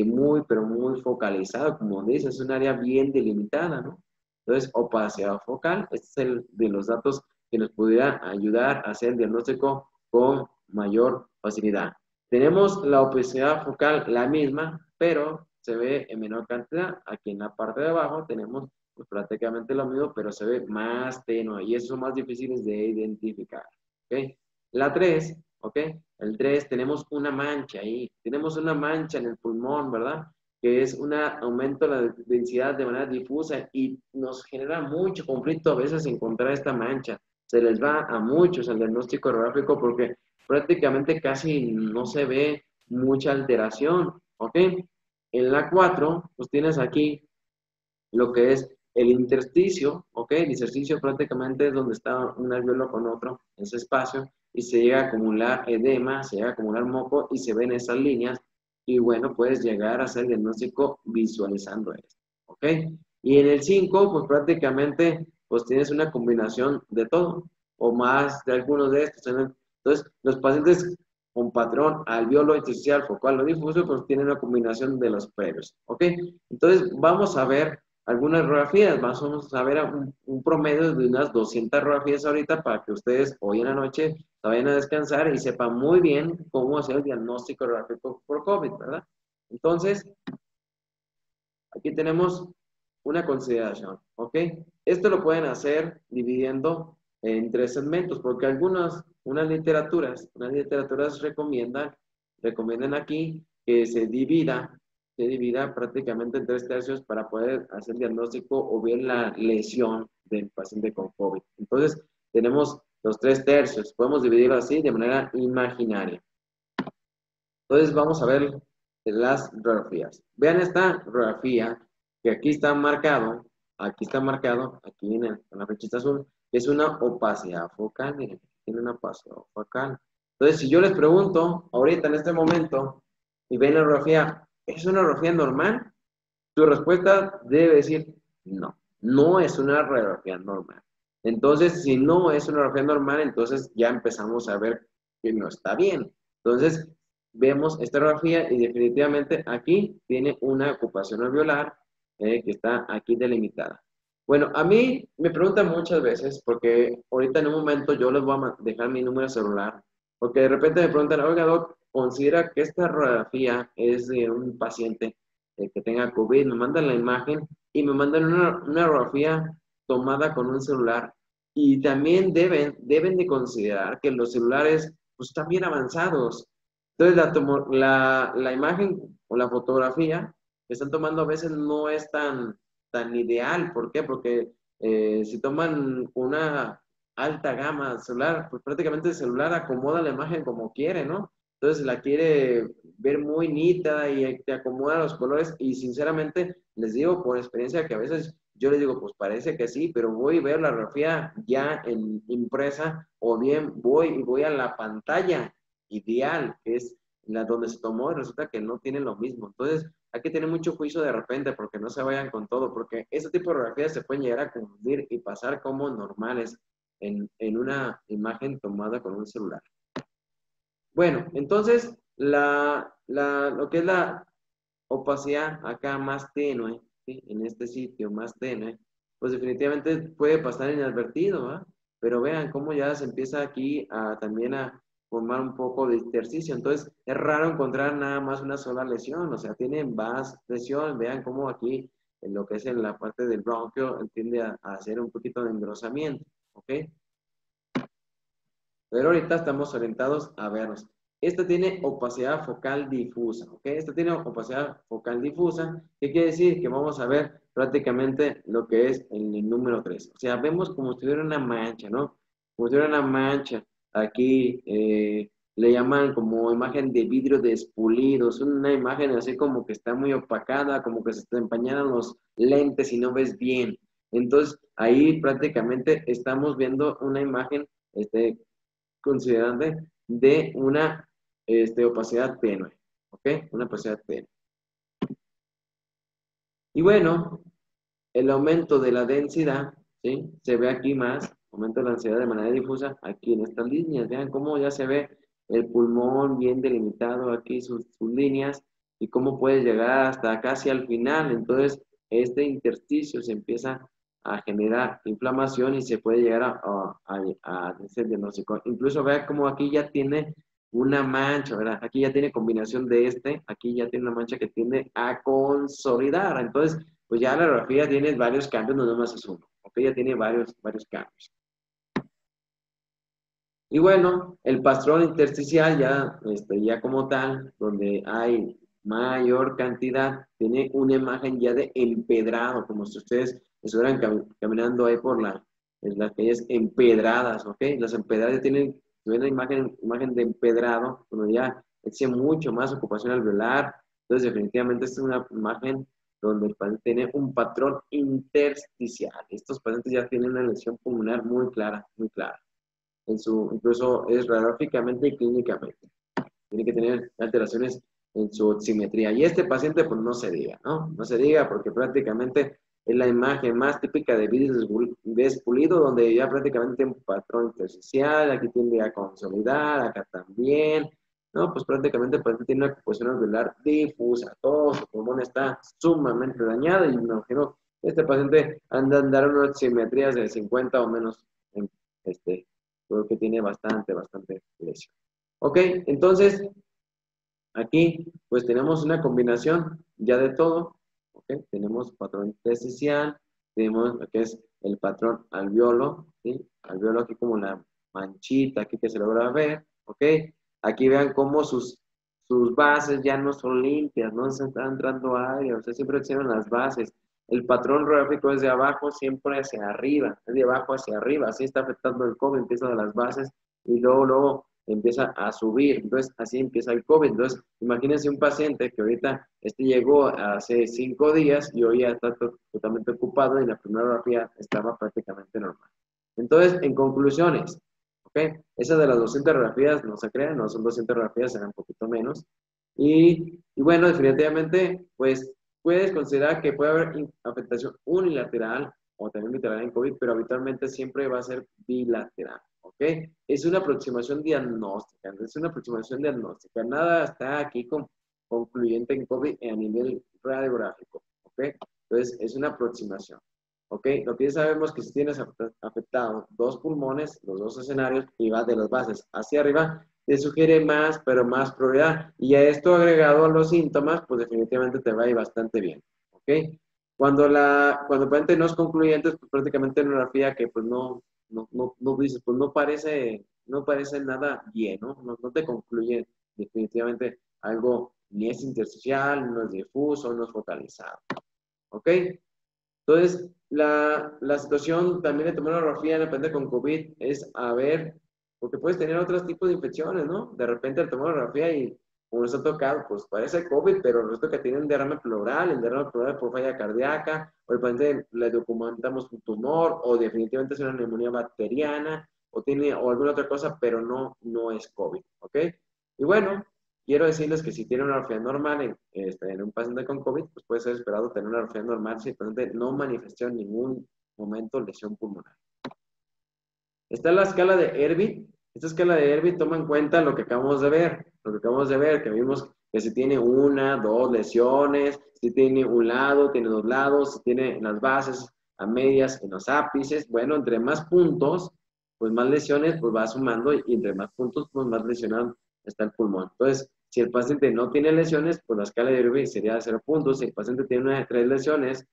muy, pero muy focalizado, como dice, es un área bien delimitada, ¿no? Entonces, opacidad focal, este es el de los datos que nos pudiera ayudar a hacer el diagnóstico con mayor facilidad. Tenemos la opacidad focal la misma, pero se ve en menor cantidad. Aquí en la parte de abajo tenemos pues, prácticamente lo mismo, pero se ve más tenue y esos son más difíciles de identificar. ¿Okay? La 3, ¿ok? El 3 tenemos una mancha ahí. Tenemos una mancha en el pulmón, ¿verdad? Que es un aumento de la densidad de manera difusa y nos genera mucho conflicto a veces encontrar esta mancha. Se les va a muchos el diagnóstico radiográfico porque prácticamente casi no se ve mucha alteración, ¿ok? En la 4, pues tienes aquí lo que es el intersticio, ¿ok? El intersticio prácticamente es donde está un alveolo con otro, en ese espacio, y se llega a acumular edema, se llega a acumular moco y se ven esas líneas, y bueno, puedes llegar a hacer el diagnóstico visualizando esto, ¿ok? Y en el 5, pues prácticamente, pues tienes una combinación de todo, o más de algunos de estos. Entonces, los pacientes con patrón alveolo intersticial focal o difuso, pues tienen una combinación de los previos, ¿ok? Entonces, vamos a ver algunas radiografías, vamos a ver un promedio de unas 200 radiografías ahorita para que ustedes hoy en la noche vayan a descansar y sepan muy bien cómo hacer el diagnóstico radiográfico por COVID, ¿verdad? Entonces, aquí tenemos una consideración, ¿ok? Esto lo pueden hacer dividiendo en 3 segmentos, porque unas literaturas recomiendan aquí que se divida prácticamente en 3 tercios para poder hacer el diagnóstico o ver la lesión del paciente con COVID. Entonces, tenemos los 3 tercios, podemos dividirlo así de manera imaginaria. Entonces, vamos a ver las radiografías. Vean esta radiografía que aquí está marcado aquí está marcado, aquí en la flechita azul, es una opacidad focal, miren, tiene una opacidad focal. Entonces, si yo les pregunto, ahorita en este momento, y ven la radiografía, ¿es una radiografía normal? Tu respuesta debe decir, no, no es una radiografía normal. Entonces, si no es una radiografía normal, entonces ya empezamos a ver que no está bien. Entonces, vemos esta radiografía y definitivamente aquí tiene una ocupación alveolar que está aquí delimitada. Bueno, a mí me preguntan muchas veces, porque ahorita en un momento yo les voy a dejar mi número celular, porque de repente me preguntan, oiga, doc, considera que esta radiografía es de un paciente que tenga COVID, me mandan la imagen y me mandan una radiografía tomada con un celular. Y también deben de considerar que los celulares pues, están bien avanzados. Entonces, la imagen o la fotografía que están tomando a veces no es tan ideal. ¿Por qué? Porque si toman una alta gama celular, pues prácticamente el celular acomoda la imagen como quiere, ¿no? Entonces la quiere ver muy nítida y te acomoda los colores y sinceramente les digo por experiencia que a veces yo les digo, pues parece que sí, pero voy y veo la radiografía ya en impresa o bien voy a la pantalla ideal, que es la donde se tomó y resulta que no tiene lo mismo. Entonces hay que tener mucho juicio de repente porque no se vayan con todo, porque ese tipo de radiografías se pueden llegar a confundir y pasar como normales en una imagen tomada con un celular. Bueno, entonces lo que es la opacidad acá más tenue, ¿sí? En este sitio más tenue, pues definitivamente puede pasar inadvertido, ¿va? Pero vean cómo ya se empieza aquí también a formar un poco de intersticio. Entonces es raro encontrar nada más una sola lesión, o sea, tienen más lesión. Vean cómo aquí en lo que es en la parte del bronquio tiende a hacer un poquito de engrosamiento, ¿ok? Pero ahorita estamos orientados a vernos. Esta tiene opacidad focal difusa, ¿ok? Esta tiene opacidad focal difusa. ¿Qué quiere decir? Que vamos a ver prácticamente lo que es el número 3. O sea, vemos como si tuviera una mancha, ¿no? Como si tuviera una mancha. Aquí le llaman como imagen de vidrio despulido. Es una imagen así como que está muy opacada, como que se te empañaron los lentes y no ves bien. Entonces, ahí prácticamente estamos viendo una imagen considerable de una opacidad tenue, ¿ok? Una opacidad tenue. Y bueno, el aumento de la densidad, ¿sí? Se ve aquí más, aumento de la densidad de manera difusa, aquí en estas líneas, vean cómo ya se ve el pulmón bien delimitado aquí, sus líneas, y cómo puede llegar hasta casi al final. Entonces, este intersticio se empieza a generar inflamación y se puede llegar a ese diagnóstico. Incluso vea cómo aquí ya tiene una mancha, ¿verdad? Aquí ya tiene combinación de aquí ya tiene una mancha que tiende a consolidar. Entonces, pues ya la radiografía tiene varios cambios, no nomás es uno, ¿ok? Ya tiene varios cambios. Y bueno, el patrón intersticial ya como tal, donde hay mayor cantidad, tiene una imagen ya de empedrado, como si ustedes estuvieran caminando ahí por las calles empedradas, ¿ok? Las empedradas tienen una imagen de empedrado, donde ya existe mucho más ocupación alveolar. Entonces, definitivamente esta es una imagen donde el paciente tiene un patrón intersticial. Estos pacientes ya tienen una lesión pulmonar muy clara, muy clara. Incluso es radiográficamente y clínicamente. Tiene que tener alteraciones en su oximetría. Y este paciente, pues no se diga, ¿no? No se diga porque prácticamente es la imagen más típica de vidrio despulido, donde ya prácticamente tiene un patrón intersticial, aquí tiende a consolidar, acá también, ¿no? Pues prácticamente el paciente tiene una ocupación alveolar difusa, todo su pulmón está sumamente dañado y me imagino que este paciente anda a andar unas oximetrías de 50 o menos, creo que tiene bastante lesión. Ok, entonces aquí pues tenemos una combinación ya de todo. Okay, tenemos patrón intersticial, tenemos lo que es el patrón alveolo, ¿sí? Alveolo aquí como la manchita aquí que se logra ver. Ok, aquí vean cómo sus bases ya no son limpias, no se está entrando aire, o sea, siempre existen las bases. El patrón radiográfico es de abajo siempre hacia arriba, es de abajo hacia arriba, así está afectando el COVID, empieza de las bases y luego empieza a subir. Entonces, así empieza el COVID. Entonces, imagínense un paciente que ahorita llegó hace 5 días y hoy ya está totalmente ocupado y la primera radiografía estaba prácticamente normal. Entonces, en conclusiones, ¿ok? Esa de las 200 radiografías no se crean, no son 200 radiografías, serán un poquito menos. Y bueno, definitivamente, pues puedes considerar que puede haber afectación unilateral o también bilateral en COVID, pero habitualmente siempre va a ser bilateral, ¿ok? Es una aproximación diagnóstica, es una aproximación diagnóstica. Nada está aquí concluyente en COVID a nivel radiográfico, ¿ok? Entonces, es una aproximación, ¿ok? Lo que ya sabemos que si tienes afectado 2 pulmones, los 2 escenarios, y va de las bases hacia arriba, te sugiere más, pero más probabilidad. Y a esto agregado a los síntomas, pues definitivamente te va a ir bastante bien, ¿ok? Cuando el paciente no es concluyente, pues prácticamente una radiografía que pues no dices, pues no parece nada bien, ¿no? No te concluye definitivamente algo, ni es intersticial, no es difuso, no es focalizado, ¿ok? Entonces, la situación también de tomar una radiografía en el paciente con COVID es a ver, porque puedes tener otros tipos de infecciones, ¿no? De repente al tomar una radiografía y como nos ha tocado, pues parece COVID, pero resulta que tiene un derrame pleural, el derrame pleural por falla cardíaca, o el paciente le documentamos un tumor, o definitivamente es una neumonía bacteriana, o alguna otra cosa, pero no es COVID, ¿ok? Y bueno, quiero decirles que si tiene una radiografía normal en un paciente con COVID, pues puede ser esperado tener una radiografía normal si el paciente no manifestó en ningún momento lesión pulmonar. Está la escala de Ervin. Esta escala de Ervin toma en cuenta lo que acabamos de ver, que vimos que si tiene 1, 2 lesiones, si tiene un lado, tiene 2 lados, si tiene en las bases, a medias, en los ápices. Bueno, entre más puntos, pues más lesiones, pues va sumando, y entre más puntos, pues más lesionado está el pulmón. Entonces, si el paciente no tiene lesiones, pues la escala de Ervin sería de 0 puntos. Si el paciente tiene 1 de 3 lesiones,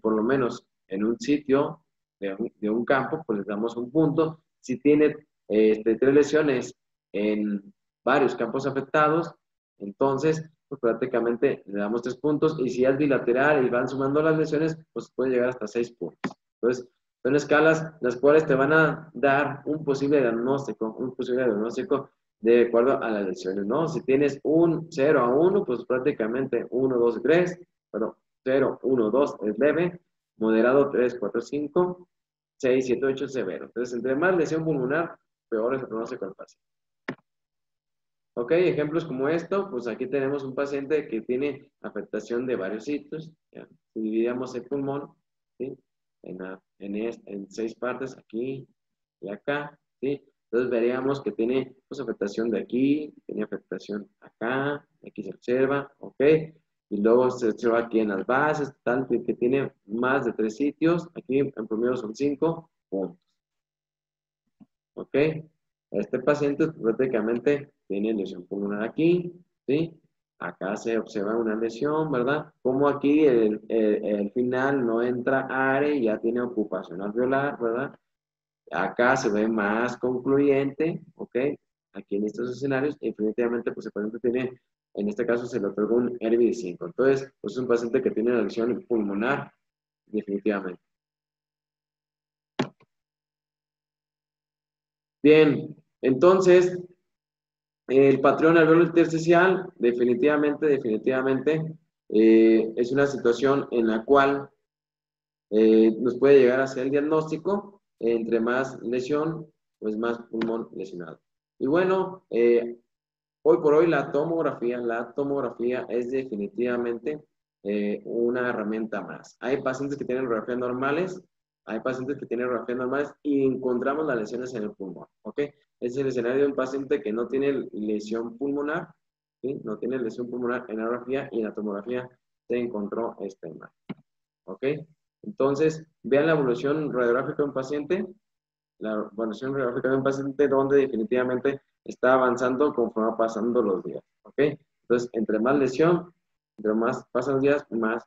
por lo menos en un sitio de un campo, pues les damos un punto. Si tiene 3 lesiones en varios campos afectados, entonces pues prácticamente le damos 3 puntos, y si es bilateral y van sumando las lesiones, pues puede llegar hasta 6 puntos. Entonces, son escalas las cuales te van a dar un posible diagnóstico de acuerdo a las lesiones, ¿no? Si tienes un 0 a 1, pues prácticamente 1, 2, 3, perdón, 0, 1, 2 es leve, moderado 3, 4, 5, 6, 7, 8 severo. Entonces, entre más lesión pulmonar, peor es el pronóstico del paciente. Ok, ejemplos como esto, pues aquí tenemos un paciente que tiene afectación de varios sitios. ¿Ya? Si dividíamos el pulmón, ¿sí? En 6 partes, aquí y acá, ¿sí? Entonces veríamos que tiene pues, afectación de aquí, tiene afectación acá, aquí se observa, ¿ok? Y luego se observa aquí en las bases, tanto que tiene más de 3 sitios, aquí en promedio son 5 puntos, ¿ok? Este paciente prácticamente tiene lesión pulmonar aquí, ¿sí? Acá se observa una lesión, ¿verdad? Como aquí el final no entra ARE, ya tiene ocupación alveolar, ¿verdad? Acá se ve más concluyente, ¿ok? Aquí en estos escenarios, definitivamente, pues el paciente tiene, en este caso se le otorgó un RBD5. Entonces, pues es un paciente que tiene una lesión pulmonar, definitivamente. Bien, entonces, el patrón alveolo intersticial, definitivamente, es una situación en la cual nos puede llegar a hacer el diagnóstico. Entre más lesión, pues más pulmón lesionado. Y bueno, hoy por hoy la tomografía es definitivamente una herramienta más. Hay pacientes que tienen radiografías normales, y encontramos las lesiones en el pulmón, ¿ok? Es el escenario de un paciente que no tiene lesión pulmonar, ¿sí? No tiene lesión pulmonar en la radiografía, y en la tomografía se encontró esta imagen, ¿ok? Entonces, vean la evolución radiográfica de un paciente, donde definitivamente está avanzando conforme va pasando los días, ¿ok? Entonces, entre más lesión, entre más pasan los días, más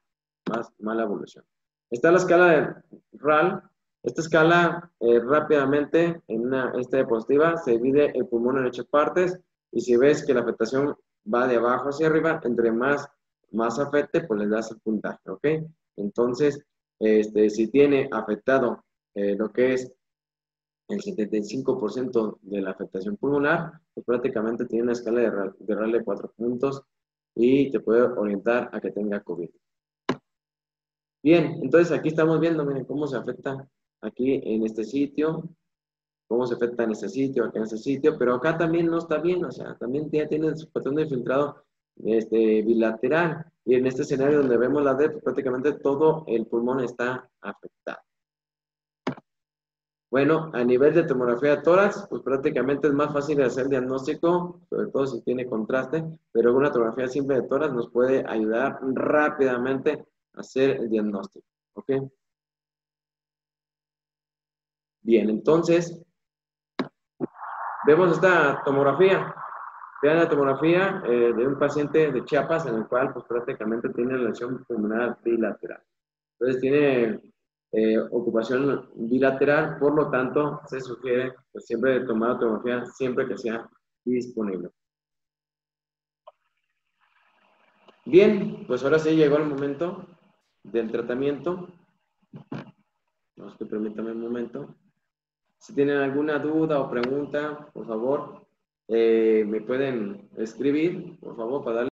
mala evolución. Está la escala de RAL. Esta escala, rápidamente, en una diapositiva, se divide el pulmón en 8 partes, y si ves que la afectación va de abajo hacia arriba, entre más afecte, pues le das el puntaje, ¿ok? Entonces, si tiene afectado lo que es el 75% de la afectación pulmonar, pues prácticamente tiene una escala de Rayleigh de 4 puntos y te puede orientar a que tenga COVID. Bien, entonces aquí estamos viendo, miren, cómo se afecta aquí en este sitio, cómo se afecta en este sitio, aquí en este sitio, pero acá también no está bien, o sea, también ya tiene su patrón de filtrado bilateral, y en este escenario donde vemos la D, pues prácticamente todo el pulmón está afectado. Bueno, a nivel de tomografía de tórax, pues prácticamente es más fácil de hacer diagnóstico, sobre todo si tiene contraste, pero una tomografía simple de tórax nos puede ayudar rápidamente a hacer el diagnóstico, ¿ok? Bien, entonces, vemos esta tomografía. Vean la tomografía de un paciente de Chiapas en el cual pues prácticamente tiene lesión pulmonar bilateral. Entonces tiene ocupación bilateral, por lo tanto se sugiere pues, siempre tomar la tomografía siempre que sea disponible. Bien, pues ahora sí llegó el momento del tratamiento. No, que permítame un momento. Si tienen alguna duda o pregunta, por favor, me pueden escribir, por favor, para darle